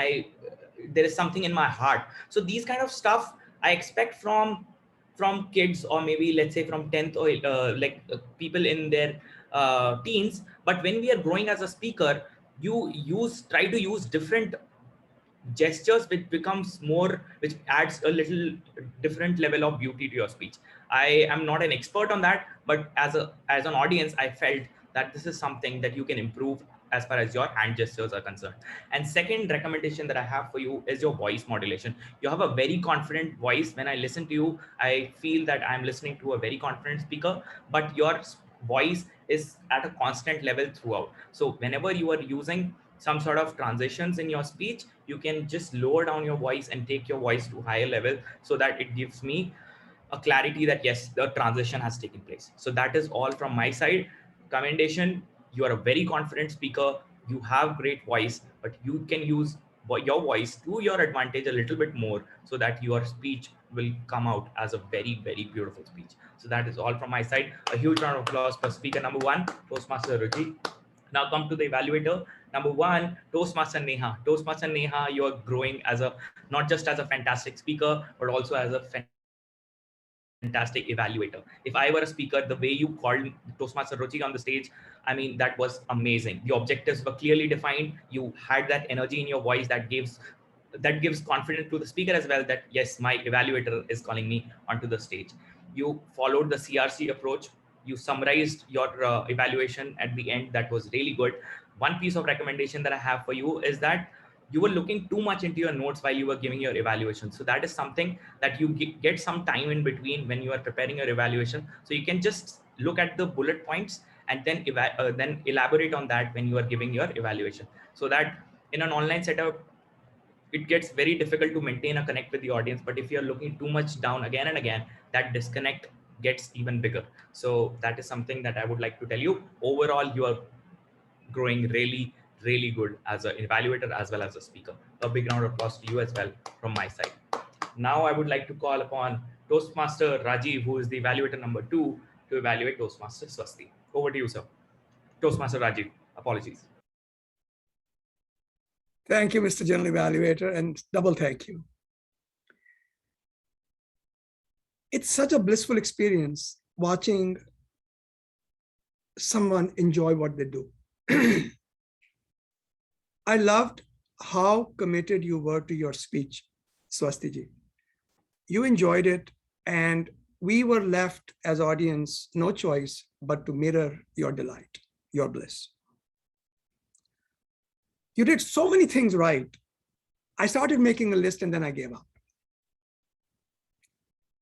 there is something in my heart. So these kind of stuff I expect from kids, or maybe let's say from 10th or people in their teens. But when we are growing as a speaker, you try to use different gestures which becomes more, which adds a little different level of beauty to your speech. I am not an expert on that, but as an audience, I felt that this is something that you can improve as far as your hand gestures are concerned. And second recommendation that I have for you is your voice modulation. You have a very confident voice. When I listen to you, I feel that I'm listening to a very confident speaker, but your voice is at a constant level throughout. So whenever you are using some sort of transitions in your speech, you can just lower down your voice and take your voice to higher level, so that it gives me a clarity that yes, the transition has taken place. So that is all from my side. Commendation, you are a very confident speaker, you have great voice, but you can use your voice to your advantage a little bit more, so that your speech will come out as a very, very beautiful speech. So that is all from my side. A huge round of applause for speaker number 1, Toastmaster Ruchi. Now come to the evaluator. Number 1, Toastmaster Neha. Toastmaster Neha, you are growing as a, not just as a fantastic speaker, but also as a fantastic evaluator. If I were a speaker, the way you called Toastmaster Ruchi on the stage, I mean, that was amazing. The objectives were clearly defined. You had that energy in your voice that gives confidence to the speaker as well, that yes, my evaluator is calling me onto the stage. You followed the CRC approach. You summarized your evaluation at the end. That was really good. One piece of recommendation that I have for you is that you were looking too much into your notes while you were giving your evaluation. So that is something that you get some time in between when you are preparing your evaluation. So you can just look at the bullet points and then elaborate on that when you are giving your evaluation. So that in an online setup, it gets very difficult to maintain a connect with the audience. But if you're looking too much down again and again, that disconnect gets even bigger. So that is something that I would like to tell you. Overall, you are growing really, really good as an evaluator as well as a speaker. A big round of applause to you as well from my side. Now I would like to call upon Toastmaster Rajiv, who is the evaluator number 2, to evaluate Toastmaster Swasti. Over to you, sir. Toastmaster Rajiv, apologies. Thank you, Mr. General Evaluator, and double thank you. It's such a blissful experience watching someone enjoy what they do. I loved how committed you were to your speech, Swastiji. You enjoyed it, and we were left as audience no choice but to mirror your delight, your bliss. You did so many things right. I started making a list and then I gave up.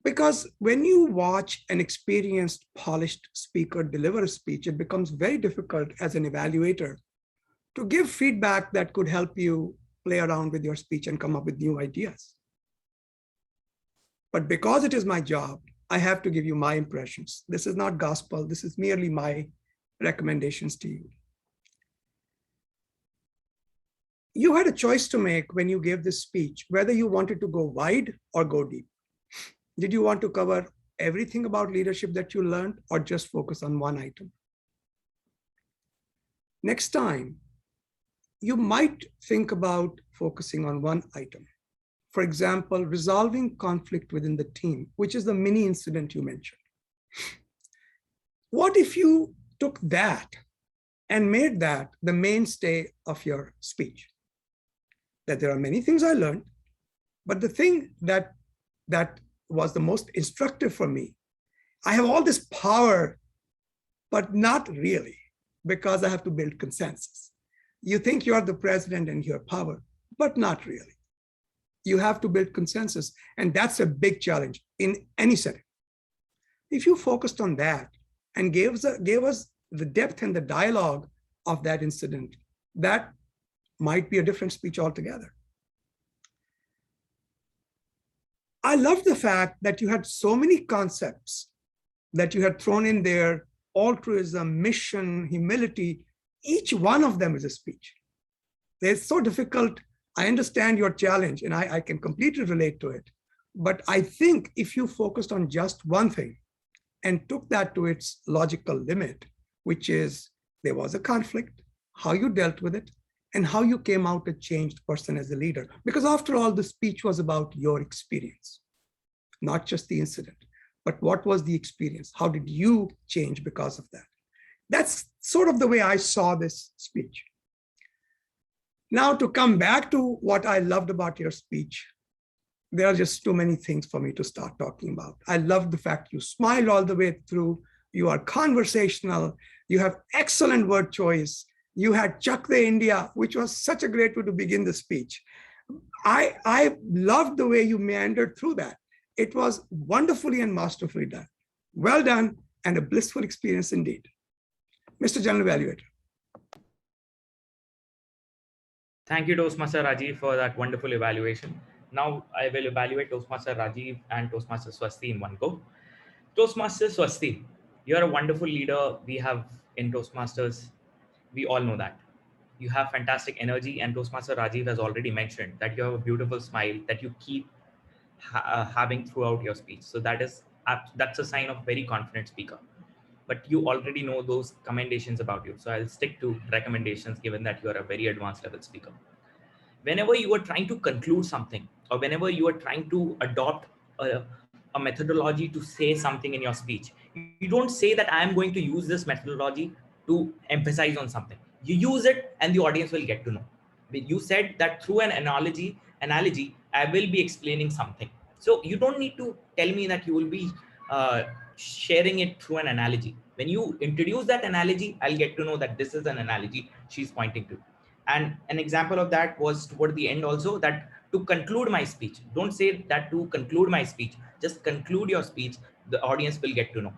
Because when you watch an experienced, polished speaker deliver a speech, it becomes very difficult as an evaluator to give feedback that could help you play around with your speech and come up with new ideas. But because it is my job, I have to give you my impressions. This is not gospel. This is merely my recommendations to you. You had a choice to make when you gave this speech, whether you wanted to go wide or go deep. Did you want to cover everything about leadership that you learned, or just focus on one item? Next time, you might think about focusing on one item. For example, resolving conflict within the team, which is the mini incident you mentioned. What if you took that and made that the mainstay of your speech? That there are many things I learned, but the thing that was the most instructive for me, I have all this power, but not really, because I have to build consensus. You think you are the president and you have power, but not really. You have to build consensus, and that's a big challenge in any setting. If you focused on that and gave us the depth and the dialogue of that incident, that might be a different speech altogether. I love the fact that you had so many concepts that you had thrown in there: altruism, mission, humility. Each one of them is a speech. They're so difficult. I understand your challenge, and I can completely relate to it. But I think if you focused on just one thing and took that to its logical limit, which is there was a conflict, how you dealt with it, and how you came out a changed person as a leader. Because after all, the speech was about your experience, not just the incident, but what was the experience? How did you change because of that? That's sort of the way I saw this speech. Now, to come back to what I loved about your speech, there are just too many things for me to start talking about. I love the fact you smiled all the way through. You are conversational. You have excellent word choice. You had Chuck the India, which was such a great way to begin the speech. I loved the way you meandered through that. It was wonderfully and masterfully done. Well done and a blissful experience indeed. Mr. General Evaluator. Thank you, Toastmaster Rajiv, for that wonderful evaluation. Now I will evaluate Toastmaster Rajiv and Toastmaster Swasti in one go. Toastmaster Swasti, you're a wonderful leader we have in Toastmasters. We all know that. You have fantastic energy, and Toastmaster Rajiv has already mentioned that you have a beautiful smile that you keep having throughout your speech. So that's a sign of very confident speaker. But you already know those commendations about you. So I'll stick to recommendations given that you are a very advanced level speaker. Whenever you are trying to conclude something, or whenever you are trying to adopt a methodology to say something in your speech, you don't say that I am going to use this methodology to emphasize on something. You use it and the audience will get to know. You said that through an analogy, I will be explaining something. So you don't need to tell me that you will be sharing it through an analogy. When you introduce that analogy, I'll get to know that this is an analogy she's pointing to. And an example of that was toward the end also, that to conclude my speech, don't say that to conclude my speech, just conclude your speech, the audience will get to know,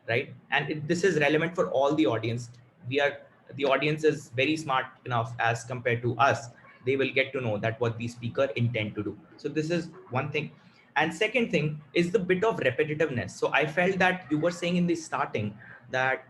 right? And this is relevant for all the audience. The audience is very smart enough as compared to us. They will get to know that what the speaker intend to do. So this is one thing. And second thing is the bit of repetitiveness. So I felt that you were saying in the starting that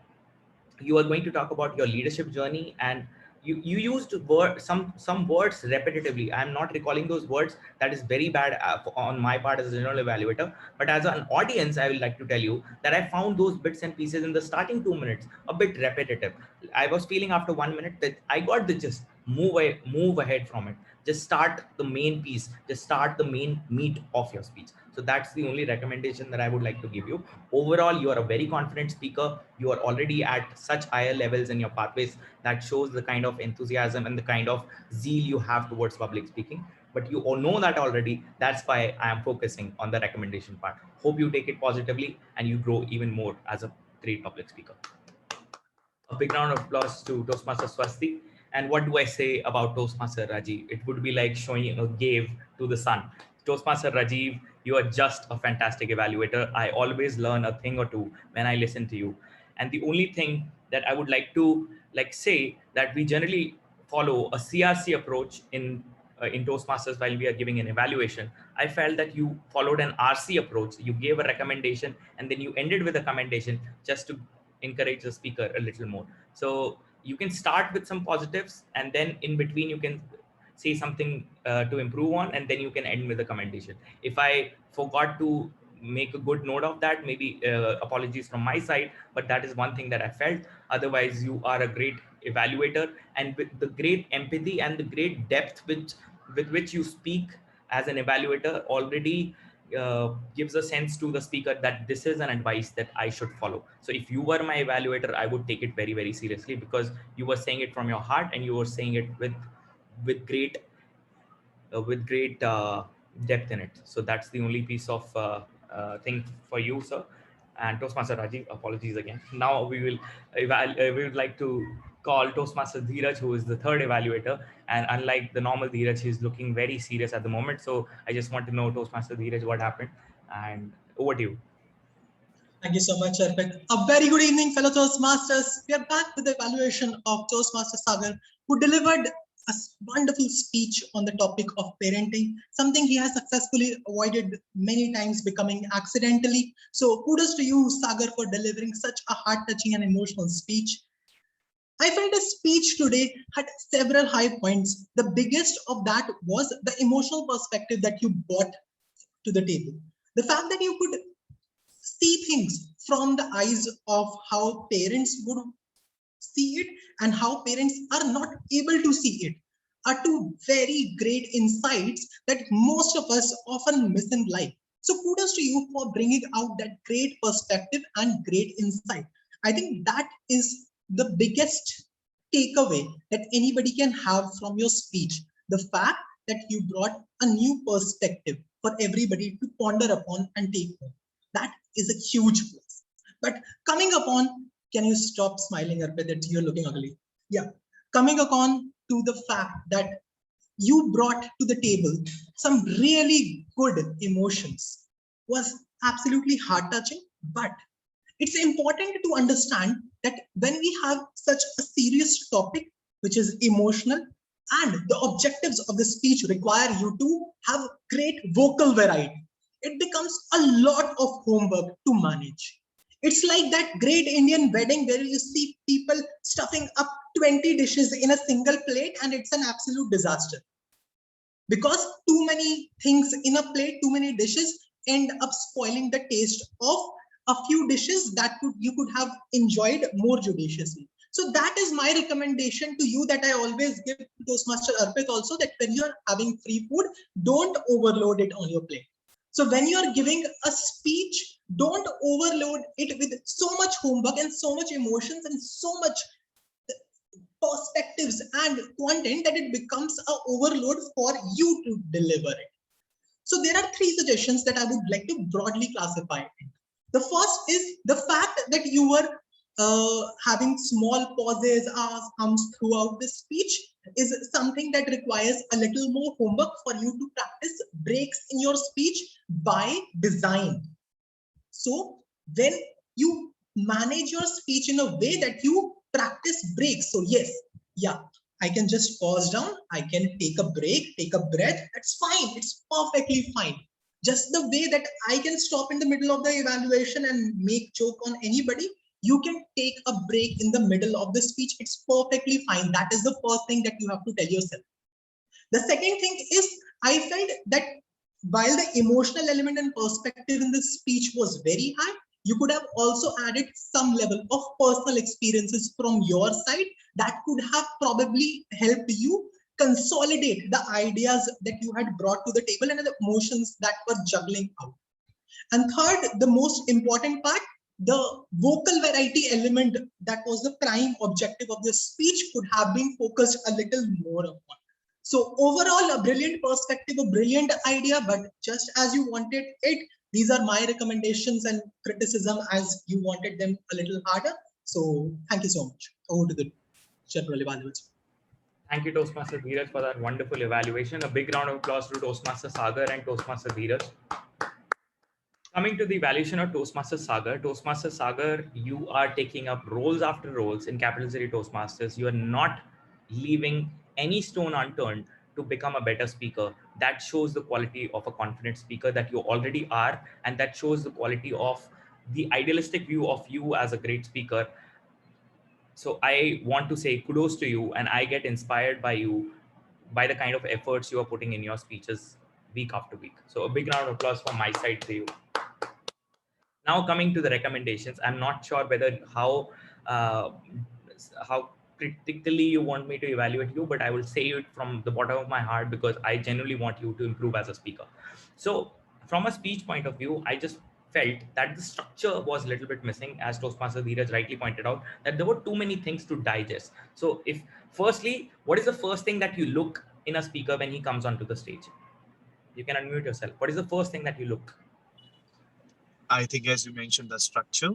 you are going to talk about your leadership journey, and you used some words repetitively. I'm not recalling those words. That is very bad on my part as a general evaluator. But as an audience, I would like to tell you that I found those bits and pieces in the starting 2 minutes a bit repetitive. I was feeling after 1 minute that I got the gist. Move ahead from it. Just start the main piece. Just start the main meat of your speech. So that's the only recommendation that I would like to give you. Overall, you are a very confident speaker. You are already at such higher levels in your pathways. That shows the kind of enthusiasm and the kind of zeal you have towards public speaking. But you all know that already. That's why I am focusing on the recommendation part. Hope you take it positively and you grow even more as a great public speaker. A big round of applause to Toastmaster Swasti. And what do I say about Toastmaster Rajiv? It would be like showing a gave to the sun. Toastmaster Rajiv, you are just a fantastic evaluator. I always learn a thing or two when I listen to you. And the only thing that I would like to say that we generally follow a CRC approach in Toastmasters while we are giving an evaluation. I felt that you followed an RC approach. You gave a recommendation and then you ended with a commendation just to encourage the speaker a little more. So you can start with some positives, and then in between you can say something to improve on, and then you can end with a commendation. If I forgot to make a good note of that, maybe apologies from my side, but that is one thing that I felt. Otherwise, you are a great evaluator, and with the great empathy and the great depth with which you speak as an evaluator already gives a sense to the speaker that this is an advice that I should follow. So if you were my evaluator, I would take it very, very seriously, because you were saying it from your heart and you were saying it with great depth in it. So that's the only piece of thing for you, sir. And Toastmaster Rajiv, apologies again. Now we would like to call Toastmaster Dheeraj, who is the third evaluator. And unlike the normal Dheeraj, he's looking very serious at the moment. So I just want to know, Toastmaster Dheeraj, what happened? And over to you. Thank you so much, Arpit. A very good evening, fellow Toastmasters. We are back with the evaluation of Toastmaster Sagar, who delivered a wonderful speech on the topic of parenting, something he has successfully avoided many times becoming accidentally. So kudos to you, Sagar, for delivering such a heart-touching and emotional speech. I felt his speech today had several high points. The biggest of that was the emotional perspective that you brought to the table. The fact that you could see things from the eyes of how parents would see it and how parents are not able to see it are two very great insights that most of us often miss in life. So kudos to you for bringing out that great perspective and great insight. I think that is the biggest takeaway that anybody can have from your speech. The fact that you brought a new perspective for everybody to ponder upon and take home. That is a huge plus. But coming upon, can you stop smiling, Arpit, that you're looking ugly? Yeah. Coming upon to the fact that you brought to the table some really good emotions was absolutely heart-touching, but it's important to understand that when we have such a serious topic, which is emotional, and the objectives of the speech require you to have great vocal variety, it becomes a lot of homework to manage. It's like that great Indian wedding where you see people stuffing up 20 dishes in a single plate, and it's an absolute disaster. Because too many things in a plate, too many dishes end up spoiling the taste of a few dishes that you could have enjoyed more judiciously. So that is my recommendation to you that I always give to Toastmaster Arpit also, that when you're having free food, don't overload it on your plate. So when you're giving a speech, don't overload it with so much homework and so much emotions and so much perspectives and content that it becomes an overload for you to deliver it. So there are 3 suggestions that I would like to broadly classify it. The first is the fact that you were having small pauses, hums throughout the speech is something that requires a little more homework for you to practice breaks in your speech by design. So when you manage your speech in a way that you practice breaks, so yes, yeah, I can just pause down, I can take a break, take a breath, that's fine, it's perfectly fine. Just the way that I can stop in the middle of the evaluation and make joke on anybody, you can take a break in the middle of the speech, it's perfectly fine. That is the first thing that you have to tell yourself. The second thing is, I felt that while the emotional element and perspective in the speech was very high, you could have also added some level of personal experiences from your side that could have probably helped you consolidate the ideas that you had brought to the table and the emotions that were juggling out. And third, the most important part, the vocal variety element that was the prime objective of the speech could have been focused a little more upon. So overall, a brilliant perspective, a brilliant idea, but just as you wanted it, these are my recommendations and criticism as you wanted them a little harder. So thank you so much. Over to the general evaluator. Thank you, Toastmaster Dheeraj, for that wonderful evaluation. A big round of applause to Toastmaster Sagar and Toastmaster Dheeraj. Coming to the evaluation of Toastmaster Sagar, you are taking up roles after roles in Capital City Toastmasters. You are not leaving any stone unturned to become a better speaker. That shows the quality of a confident speaker that you already are, and that shows the quality of the idealistic view of you as a great speaker. So I want to say kudos to you, and I get inspired by you, by the kind of efforts you are putting in your speeches week after week. So a big round of applause from my side to you. Now coming to the recommendations, I'm not sure whether how critically you want me to evaluate you, but I will say it from the bottom of my heart because I genuinely want you to improve as a speaker. So from a speech point of view, I just felt that the structure was a little bit missing, as Toastmaster Dheeraj rightly pointed out, that there were too many things to digest. So if firstly, what is the first thing that you look in a speaker when he comes onto the stage? You can unmute yourself. What is the first thing that you look? I think, as you mentioned, the structure.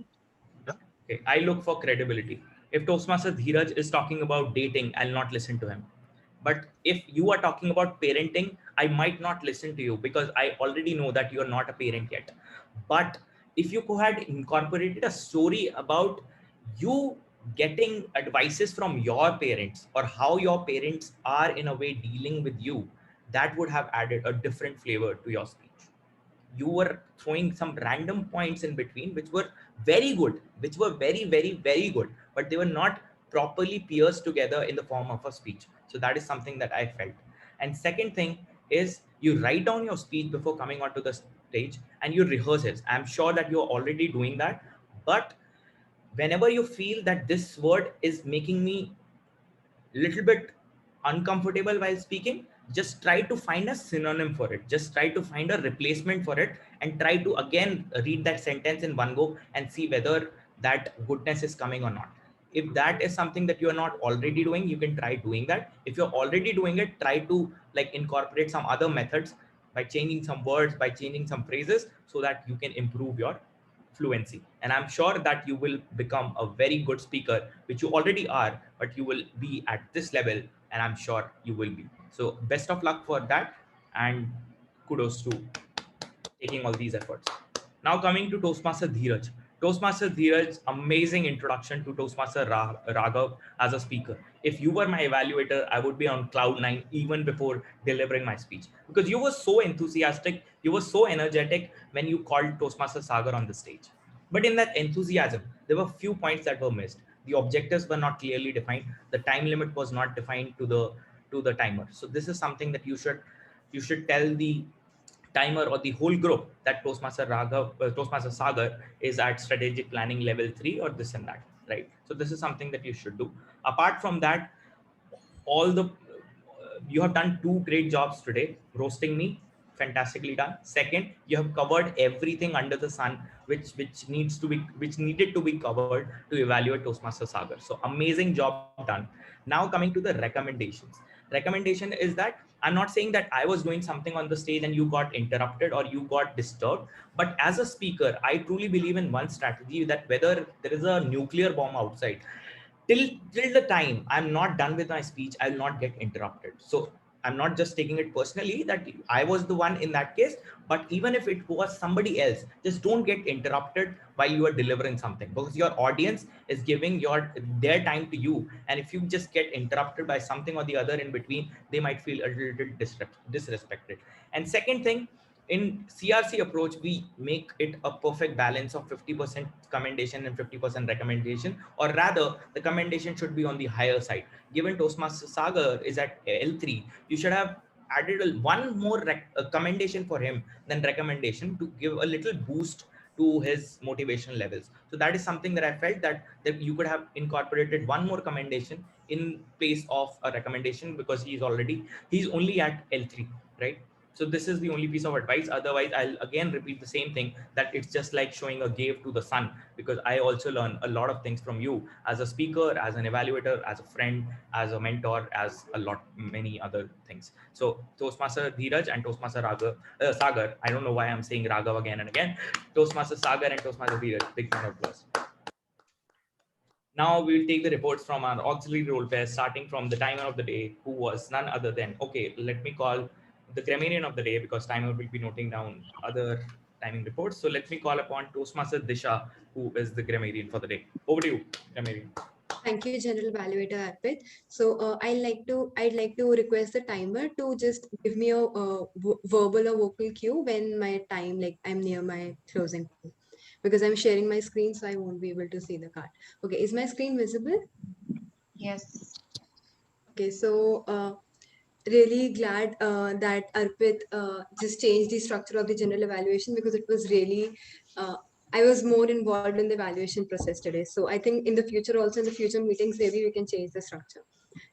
Yeah. Okay, I look for credibility. If Toastmaster Dheeraj is talking about dating, I'll not listen to him. But if you are talking about parenting, I might not listen to you because I already know that you're not a parent yet. But if you had incorporated a story about you getting advices from your parents or how your parents are in a way dealing with you, that would have added a different flavor to your speech. You were throwing some random points in between, which were very good, which were very, very, very good, but they were not properly pierced together in the form of a speech. So that is something that I felt. And second thing is you write down your speech before coming onto the stage and you rehearse it. I'm sure that you're already doing that, but whenever you feel that this word is making me a little bit uncomfortable while speaking, just try to find a synonym for it. Just try to find a replacement for it and try to again read that sentence in one go and see whether that goodness is coming or not. If that is something that you are not already doing, you can try doing that. If you're already doing it, try to like incorporate some other methods by changing some words, by changing some phrases, so that you can improve your fluency. And I'm sure that you will become a very good speaker, which you already are, but you will be at this level, and I'm sure you will be. So best of luck for that, and kudos to taking all these efforts. Now coming to Toastmaster Dheeraj. Toastmaster Dheeraj, amazing introduction to Toastmaster Raghav as a speaker. If you were my evaluator, I would be on cloud nine even before delivering my speech, because you were so enthusiastic, you were so energetic when you called Toastmaster Sagar on the stage. But in that enthusiasm, there were few points that were missed. The objectives were not clearly defined. The time limit was not defined to the timer. So this is something that you should tell the timer or the whole group that Toastmaster Sagar is at strategic planning level 3 or this and that, right? So this is something that you should do. Apart from that, all the you have done two great jobs today, roasting me, fantastically done. Second, you have covered everything under the sun which needed to be covered to evaluate Toastmaster Sagar. So amazing job done. Now coming to the recommendations. Recommendation is that I'm not saying that I was doing something on the stage and you got interrupted or you got disturbed, but as a speaker, I truly believe in one strategy, that whether there is a nuclear bomb outside, till the time I'm not done with my speech, I'll not get interrupted. So I'm not just taking it personally that I was the one in that case, but even if it was somebody else, just don't get interrupted while you are delivering something, because your audience is giving their time to you. And if you just get interrupted by something or the other in between, they might feel a little disrespected. And second thing, in CRC approach, we make it a perfect balance of 50% commendation and 50% recommendation, or rather the commendation should be on the higher side. Given Toastmaster Sagar is at L3, you should have added one more commendation for him than recommendation to give a little boost to his motivation levels. So that is something that I felt that you could have incorporated one more commendation in place of a recommendation, because he's only at L3, right? So this is the only piece of advice. Otherwise, I'll again repeat the same thing, that it's just like showing a gave to the sun, because I also learn a lot of things from you as a speaker, as an evaluator, as a friend, as a mentor, as many other things. So Toastmaster Dheeraj and Toastmaster Sagar, I don't know why I'm saying Raghav again and again. Toastmaster Sagar and Toastmaster Dheeraj, big round of applause. Now we'll take the reports from our auxiliary role players, starting from the timer of the day, who was none other than, okay, let me call the grammarian of the day, because timer will be noting down other timing reports. So let me call upon Toastmaster Disha, who is the grammarian for the day. Over to you, grammarian. Thank you, General Evaluator Arpit. So I'd like to request the timer to just give me a verbal or vocal cue when my time, like I'm near my closing time, because I'm sharing my screen, so I won't be able to see the card. Okay, is my screen visible? Yes. Okay, so really glad that Arpit just changed the structure of the general evaluation, because it was really, I was more involved in the evaluation process today. So I think in the future, also in the future meetings, maybe we can change the structure.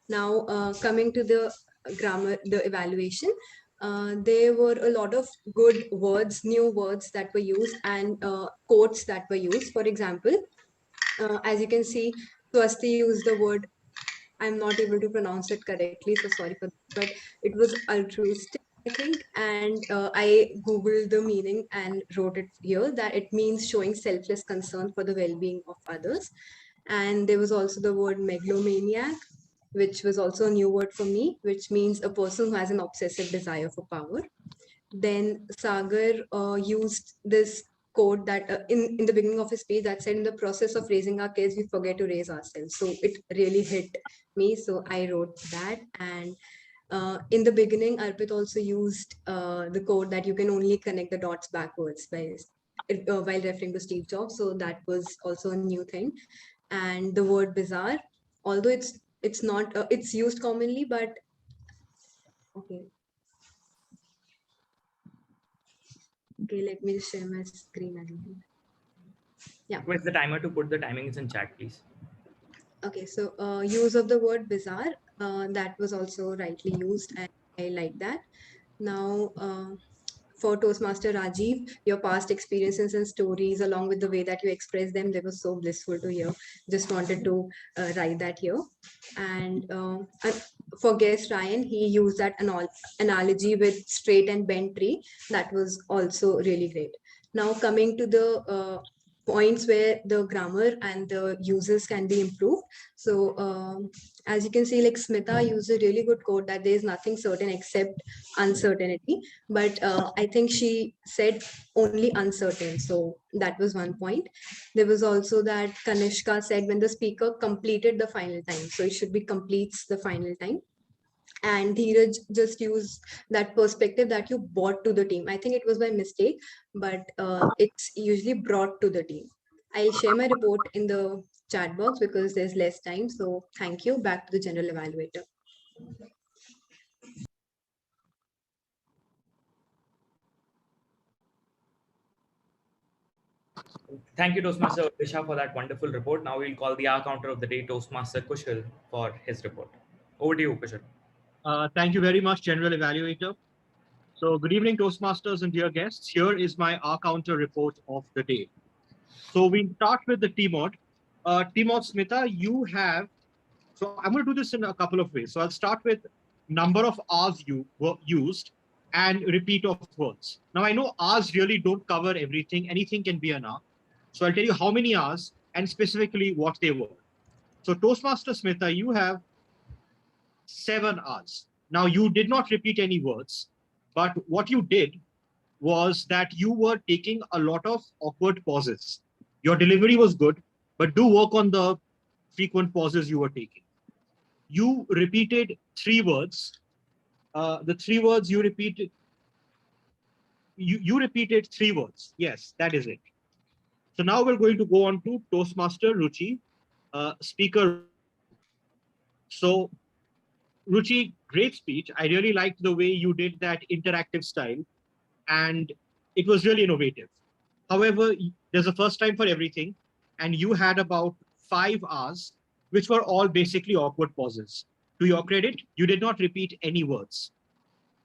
Now, coming to the grammar, the evaluation, there were a lot of good words, new words that were used, and quotes that were used. For example, as you can see, Swasti used the word, I'm not able to pronounce it correctly, so sorry for that, but it was altruistic, I think. And I Googled the meaning and wrote it here, that it means showing selfless concern for the well-being of others. And there was also the word megalomaniac, which was also a new word for me, which means a person who has an obsessive desire for power. Then Sagar used this quote that in the beginning of his speech that said, in the process of raising our kids, we forget to raise ourselves. So it really hit me. So I wrote that. And in the beginning, Arpit also used the quote that you can only connect the dots backwards while referring to Steve Jobs. So that was also a new thing. And the word bizarre, although it's not, it's used commonly, but okay. Okay, let me share my screen again. Yeah. Request the timer to put the timings in chat, please. Okay, so use of the word bizarre, that was also rightly used, and I like that. Now, for Toastmaster Rajiv. Your past experiences and stories, along with the way that you express them, they were so blissful to hear. Just wanted to write that here. And for guest Ryan, he used that analogy with straight and bent tree. That was also really great. Now coming to the points where the grammar and the uses can be improved. So as you can see, like Smita used a really good quote that there is nothing certain except uncertainty. But I think she said only uncertain. So that was one point. There was also that Kanishka said when the speaker completed the final time. So it should be completes the final time. And Dheeraj just used that perspective that you brought to the team. I think it was by mistake, but it's usually brought to the team. I'll share my report in the chat box because there's less time. So thank you. Back to the general evaluator. Thank you, Toastmaster Disha, for that wonderful report. Now we'll call the hour counter of the day, Toastmaster Kushal, for his report. Over to you, Kushal. Thank you very much, General Evaluator. So good evening, Toastmasters and dear guests. Here is my hour counter report of the day. So we start with the T-Mod. T-Mod Smita, you have, so I'm going to do this in a couple of ways. So I'll start with number of hours you were used and repeat of words. Now I know hours really don't cover everything. Anything can be an hour. So I'll tell you how many hours and specifically what they were. So Toastmaster Smita, you have 7 hours. Now you did not repeat any words, but what you did was that you were taking a lot of awkward pauses. Your delivery was good, but do work on the frequent pauses you were taking. You repeated 3 words. The 3 words you repeated, you repeated 3 words. Yes, that is it. So now we're going to go on to Toastmaster Ruchi, speaker. So Ruchi, great speech. I really liked the way you did that interactive style, and it was really innovative. However, there's a first time for everything, and you had about 5 hours, which were all basically awkward pauses. To your credit, you did not repeat any words.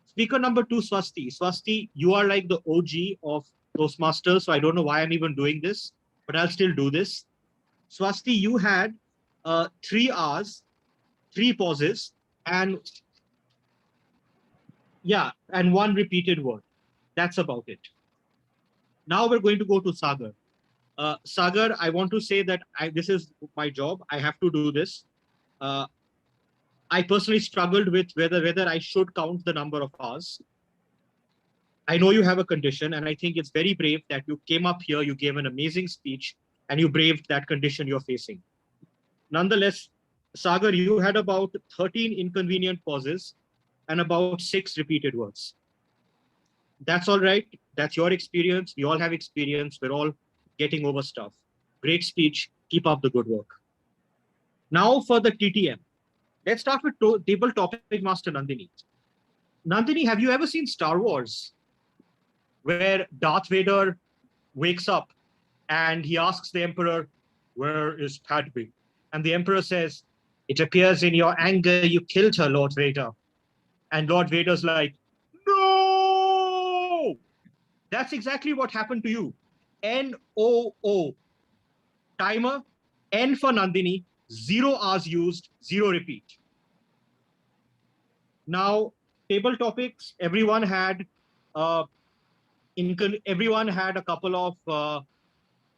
Speaker number 2, Swasti. Swasti, you are like the OG of Toastmasters, so I don't know why I'm even doing this, but I'll still do this. Swasti, you had 3 hours, 3 pauses, and yeah, and 1 repeated word. That's about it. Now we're going to go to Sagar. Sagar, I want to say that this is my job. I have to do this. I personally struggled with whether I should count the number of hours. I know you have a condition, and I think it's very brave that you came up here, you gave an amazing speech, and you braved that condition you're facing. Nonetheless, Sagar, you had about 13 inconvenient pauses and about 6 repeated words. That's all right. That's your experience. We all have experience. We're all getting over stuff. Great speech. Keep up the good work. Now for the TTM. Let's start with Table Topic Master Nandini. Nandini, have you ever seen Star Wars, where Darth Vader wakes up and he asks the Emperor, "Where is Padme?" And the Emperor says, "It appears in your anger you killed her, Lord Vader." And Lord Vader's like, "No!" That's exactly what happened to you. NOO. Timer, N for Nandini, 0 hours used, 0 repeat. Now, table topics, everyone had a couple of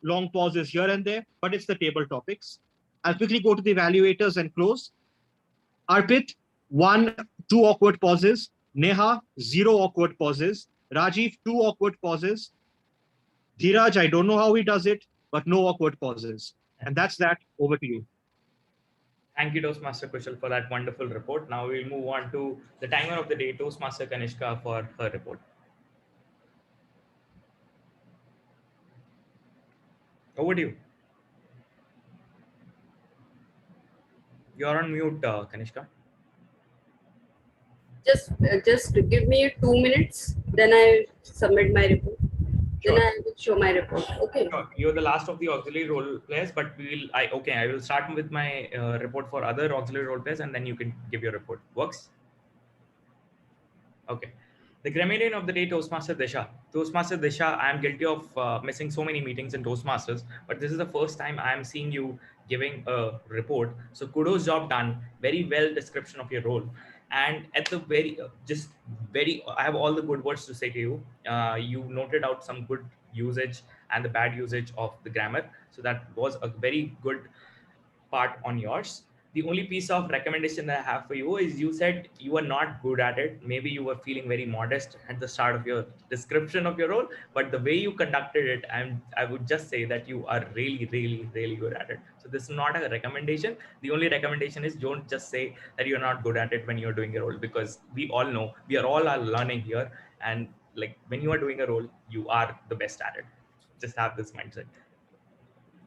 long pauses here and there, but it's the table topics. I'll quickly go to the evaluators and close. Arpit, 1, 2 awkward pauses. Neha, 0 awkward pauses. Rajiv, 2 awkward pauses. Dheeraj, I don't know how he does it, but no awkward pauses. And that's that. Over to you. Thank you, Toastmaster Kushal, for that wonderful report. Now we'll move on to the timer of the day, Toastmaster Kanishka, for her report. Over to you. You're on mute, Kanishka. Just give me 2 minutes, then I submit my report. Sure. Then I will show my report. Okay. Sure. You're the last of the auxiliary role players, but I will start with my report for other auxiliary role players, and then you can give your report. Works? Okay. The grammarian of the day, Toastmaster Disha. Toastmaster Disha, I am guilty of missing so many meetings in Toastmasters, but this is the first time I am seeing you giving a report. So kudos, job done. Very well description of your role. And at the I have all the good words to say to you. You noted out some good usage and the bad usage of the grammar. So that was a very good part on yours. The only piece of recommendation that I have for you is you said you were not good at it. Maybe you were feeling very modest at the start of your description of your role, but the way you conducted it, I would just say that you are really, really, really good at it. So this is not a recommendation. The only recommendation is don't just say that you're not good at it when you're doing your role, because we all know we are all are learning here. And like when you are doing a role, you are the best at it. Just have this mindset.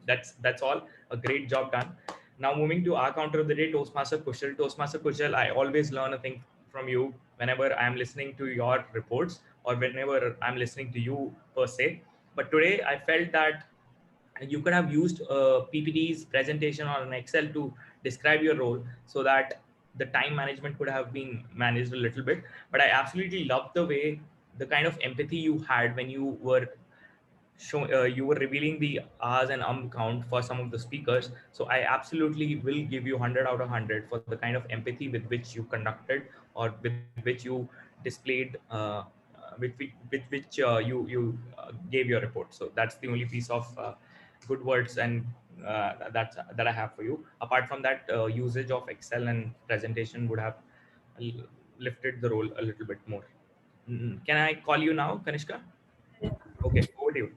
That's all. A great job done. Now moving to our counter of the day, Toastmaster Kushal. Toastmaster Kushal, I always learn a thing from you whenever I'm listening to your reports or whenever I'm listening to you per se. But today I felt that you could have used PPT's presentation or an Excel to describe your role so that the time management could have been managed a little bit. But I absolutely love the way, the kind of empathy you had when you were you were revealing the hours and count for some of the speakers. So I absolutely will give you 100 out of 100 for the kind of empathy with which you conducted or with which you displayed with which you gave your report. So that's the only piece of good words and that I have for you. Apart from that, usage of Excel and presentation would have lifted the role a little bit more. Can I call you now, Kanishka? Okay, over to you.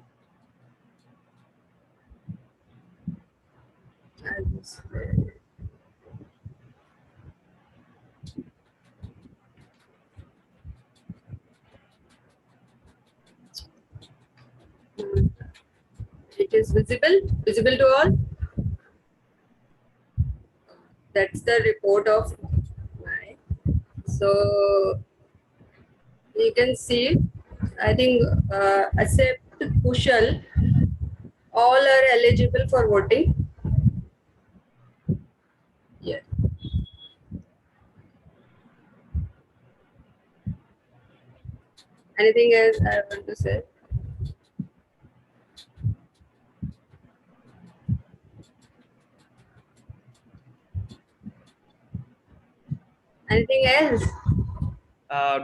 It is visible to all. That's the report of my. So you can see, I think except Kushal, all are eligible for voting. Yeah. Anything else I want to say? Anything else?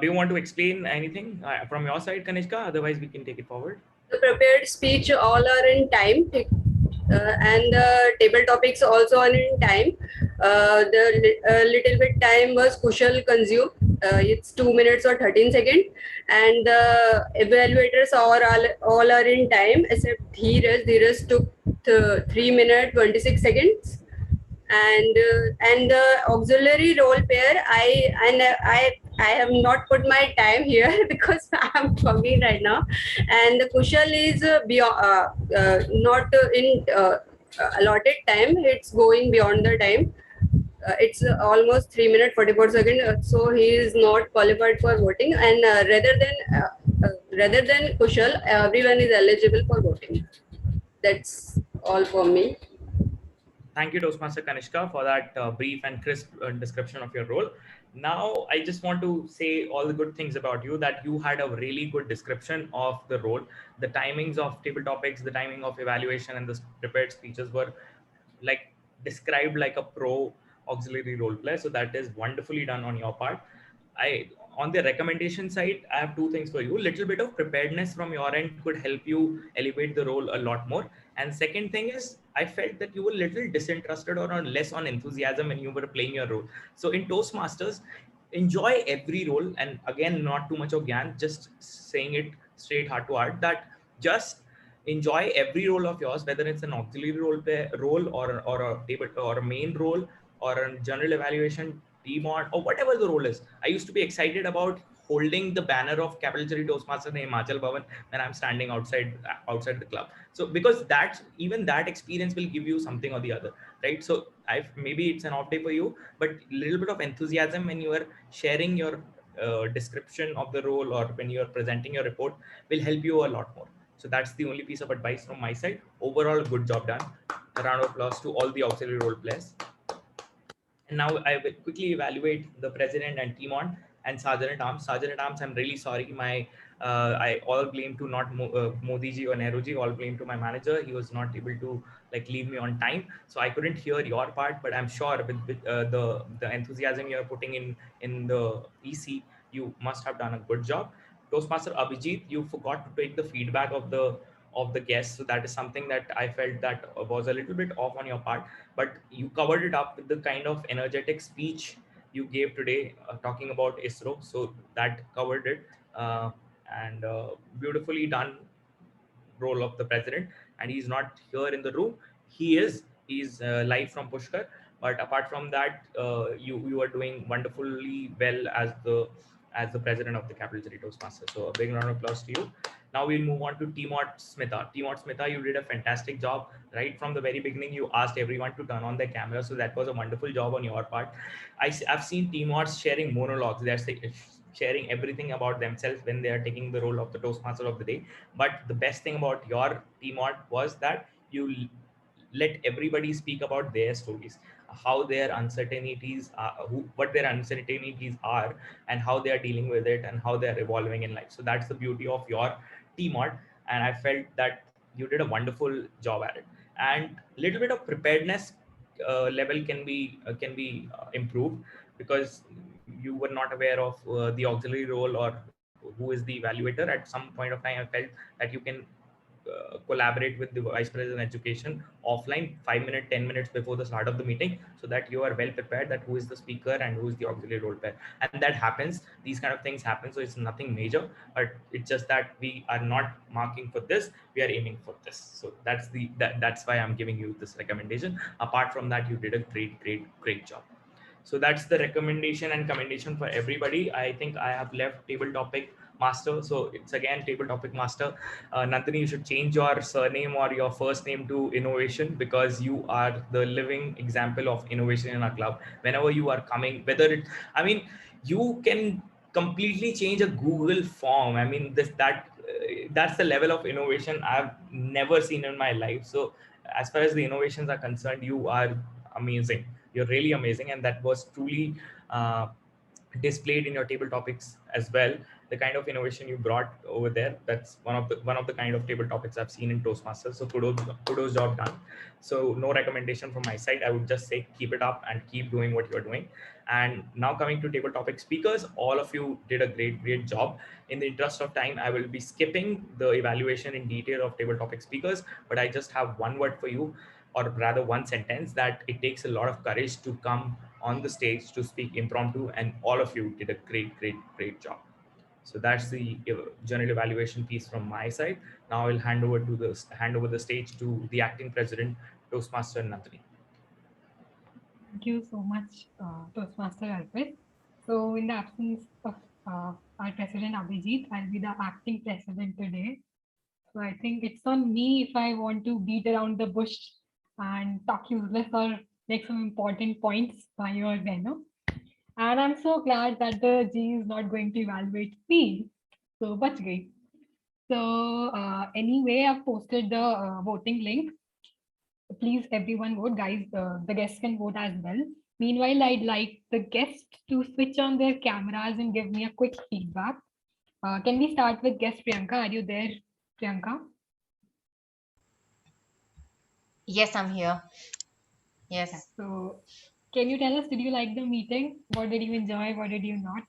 Do you want to explain anything from your side, Kanishka? Otherwise, we can take it forward. The prepared speech all are in time, and the table topics also are in time. The little bit time was Kushal consumed. It's 2 minutes or 13 seconds, and the evaluators all are in time except Dheeraj. Dheeraj took 3 minutes 26 seconds. And the auxiliary role pair, I have not put my time here because I'm talking right now, and the Kushal is beyond not in allotted time. It's going beyond the time. It's almost 3 minutes 44 seconds. So he is not qualified for voting. And rather than Kushal, everyone is eligible for voting. That's all for me. Thank you, Toastmaster Kanishka, for that brief and crisp description of your role. Now, I just want to say all the good things about you, that you had a really good description of the role. The timings of table topics, the timing of evaluation, and the prepared speeches were like described like a pro auxiliary role player. So that is wonderfully done on your part. On the recommendation side, I have two things for you. Little bit of preparedness from your end could help you elevate the role a lot more. And second thing is, I felt that you were a little disinterested or less on enthusiasm when you were playing your role. So in Toastmasters, enjoy every role. And again, not too much of gyan, just saying it straight heart to heart, that just enjoy every role of yours, whether it's an auxiliary role or a table or a main role or a general evaluation team or whatever the role is. I used to be excited about holding the banner of Capital City Toastmasters in Himachal Bhavan when I'm standing outside the club. So because even that experience will give you something or the other, right? So maybe it's an off day for you, but a little bit of enthusiasm when you are sharing your description of the role or when you are presenting your report will help you a lot more. So that's the only piece of advice from my side. Overall, good job done. A round of applause to all the auxiliary role players. And now I will quickly evaluate the president and team on. and Sergeant at Arms. Sergeant at Arms, I'm really sorry. I all blame to not Modi ji or Nehru ji. All blame to my manager. He was not able to like leave me on time, so I couldn't hear your part. But I'm sure with the enthusiasm you're putting in the EC, you must have done a good job. Toastmaster Abhijit, you forgot to take the feedback of the guests, so that is something that I felt that was a little bit off on your part. But you covered it up with the kind of energetic speech you gave today, talking about ISRO. So that covered it, and beautifully done role of the president. And he's not here in the room. He's live from Pushkar. But apart from that, you are doing wonderfully well as the president of the Capital City Toastmasters. So a big round of applause to you. Now we'll move on to Timot Smitha. Timot Smitha, you did a fantastic job. Right from the very beginning, you asked everyone to turn on their camera. So that was a wonderful job on your part. I've seen Timots sharing monologues. Sharing everything about themselves when they are taking the role of the Toastmaster of the day. But the best thing about your Timot was that you let everybody speak about their stories, how their uncertainties are, what their uncertainties are, and how they are dealing with it, and how they are evolving in life. So that's the beauty of your Tmod, and I felt that you did a wonderful job at it. And little bit of preparedness level can be improved, because you were not aware of the auxiliary role or who is the evaluator. At some point of time, I felt that you can collaborate with the vice president education offline 5 minutes 10 minutes before the start of the meeting, so that you are well prepared that who is the speaker and who is the auxiliary role player. And that happens, these kind of things happen, so it's nothing major, but it's just that we are not marking for this, we are aiming for this. So that's why I'm giving you this recommendation. Apart from that, you did a great job. So that's the recommendation and commendation for everybody. I think I have left table topic master, so it's again table topic master. Nandini, you should change your surname or your first name to innovation, because you are the living example of innovation in our club. Whenever you are coming, whether it, I mean, you can completely change a Google form. I mean, that's the level of innovation I've never seen in my life. So as far as the innovations are concerned, you are amazing. You're really amazing, and that was truly displayed in your table topics as well. The kind of innovation you brought over there, that's one of the kind of table topics I've seen in Toastmasters. So kudos job done. So no recommendation from my side. I would just say keep it up and keep doing what you're doing. And now coming to table topic speakers, all of you did a great job. In the interest of time, I will be skipping the evaluation in detail of table topic speakers, but I just have one word for you, or rather one sentence, that it takes a lot of courage to come on the stage to speak impromptu, and all of you did a great job. So that's the general evaluation piece from my side. Now I'll hand over the stage to the acting president, Toastmaster Nandini. Thank you so much, Toastmaster Arpit. So in the absence of our president Abhijit, I'll be the acting president today. So I think it's on me if I want to beat around the bush and talk useless or make some important points by your venue. And I'm so glad that the G is not going to evaluate me. So much great. So anyway, I've posted the voting link. Please everyone vote, guys. The guests can vote as well. Meanwhile, I'd like the guests to switch on their cameras and give me a quick feedback. Can we start with guest Priyanka? Are you there, Priyanka? Yes, I'm here. Yes. So can you tell us, did you like the meeting? What did you enjoy? What did you not?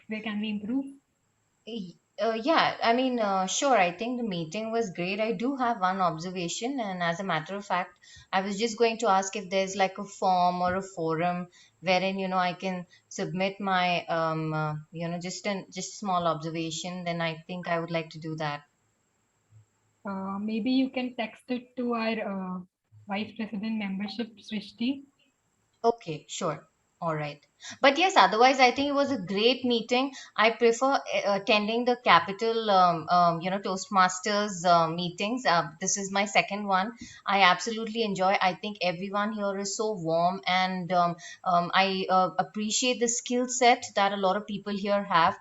Where can we improve? Yeah, I mean, sure. I think the meeting was great. I do have one observation, and as a matter of fact, I was just going to ask if there's like a form or a forum wherein I can submit my just small observation. Then I think I would like to do that. Maybe you can text it to our Vice President membership, Srishti. Okay, sure. All right. But yes, otherwise, I think it was a great meeting. I prefer attending the Capital, Toastmasters meetings. This is my second one. I absolutely enjoy. I think everyone here is so warm, and I appreciate the skill set that a lot of people here have.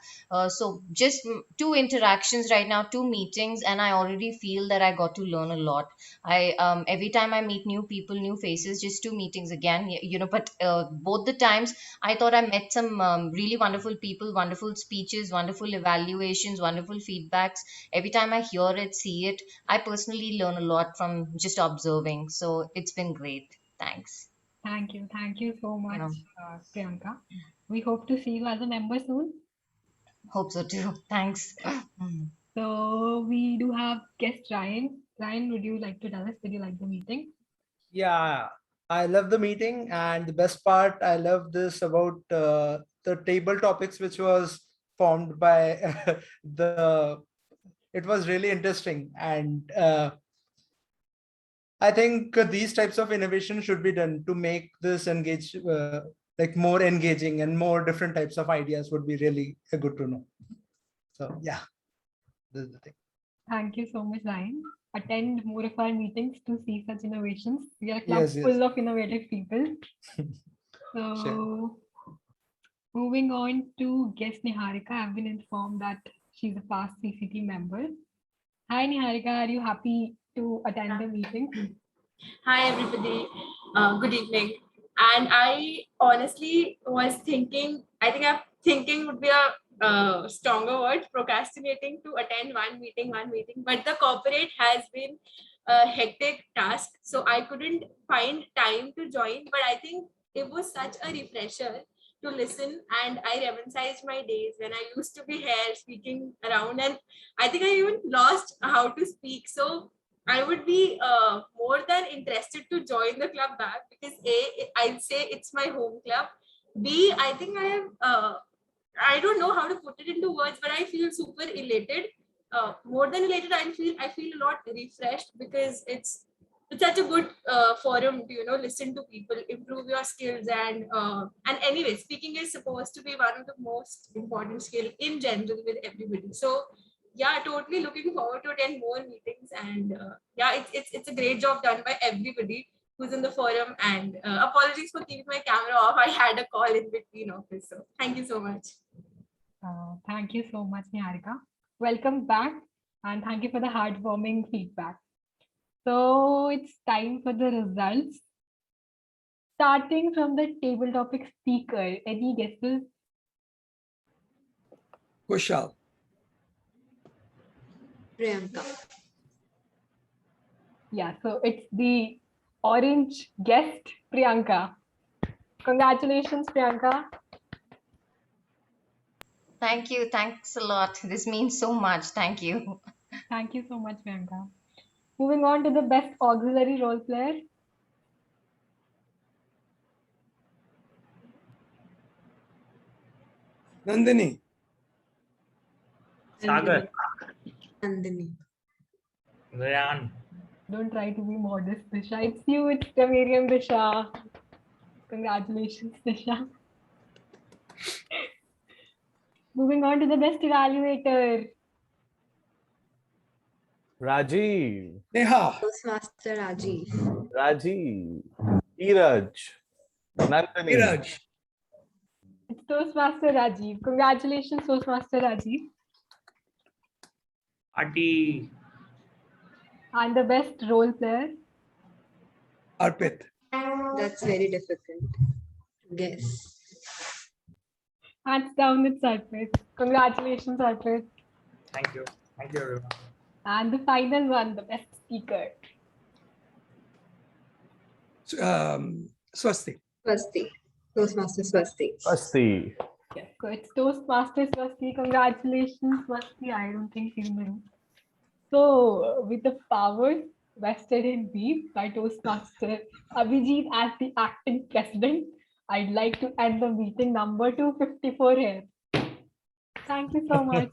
So just two interactions right now, two meetings, and I already feel that I got to learn a lot. I every time I meet new people, new faces, just two meetings again, but both the times I thought I met some really wonderful people, wonderful speeches, wonderful evaluations, wonderful feedbacks. Every time I hear it, see it, I personally learn a lot from just observing. So it's been great. Thanks. Thank you so much, Yeah. Priyanka. We hope to see you as a member soon. Hope so too. Thanks. So we do have guest Ryan. Ryan, would you like to tell us, did you like the meeting? Yeah, I love the meeting, and the best part, I love this about the table topics which was formed by the. It was really interesting, and I think these types of innovation should be done to make this like more engaging, and more different types of ideas would be really good to know. So yeah, this is the thing. Thank you so much, Ryan. Attend more of our meetings to see such innovations. We are a club Yes, yes. full of innovative people. So, Sure. moving on to guest Niharika, I've been informed that she's a past CCT member. Hi, Niharika, are you happy to attend the meeting? Hi, everybody. Good evening. And I honestly was thinking, I think I'm thinking would be a stronger word, procrastinating to attend one meeting, but the corporate has been a hectic task. So I couldn't find time to join, but I think it was such a refresher to listen, and I reminisced my days when I used to be here speaking around, and I think I even lost how to speak. So I would be more than interested to join the club back, because A, I'd say it's my home club. B, I think I am, I don't know how to put it into words, but I feel super elated. More than elated, I feel a lot refreshed, because it's such a good forum to listen to people, improve your skills, and anyway, speaking is supposed to be one of the most important skill in general with everybody. So yeah, totally looking forward to attend more meetings, and yeah, it's a great job done by everybody who's in the forum, and apologies for keeping my camera off. I had a call in between office, so thank you so much. Thank you so much, Niharika. Welcome back, and thank you for the heartwarming feedback. So it's time for the results. Starting from the table topic speaker, any guesses? Kushal. Priyanka. Yeah, so it's the orange guest, Priyanka. Congratulations, Priyanka. Thank you. Thanks a lot. This means so much. Thank you. Thank you so much, Priyanka. Moving on to the best auxiliary role player. Nandini. Sagar. Nandini. Ryan. Don't try to be modest, Disha. It's you, it's Miriam, Disha. Congratulations, Disha. Moving on to the best evaluator. Rajiv. Neha. Toastmaster Rajiv. Rajiv. Iraj. Nandini. Iraj. It's Toastmaster Rajiv. Congratulations, Toastmaster Rajiv. Ati. And the best role player. Arpit. That's very difficult. Guess. Hands down, it's Arpit. Congratulations, Arpit. Thank you. Thank you, everyone. And the final one, the best speaker. Swasti. Swasti. Toastmaster Swasti. Swasti. Yes, so it's Toastmasters Swasti. Congratulations, Swasti. I don't think you knew. So, with the powers vested in me by Toastmaster Abhijit as the acting president, I'd like to end the meeting number 254 here. Thank you so much.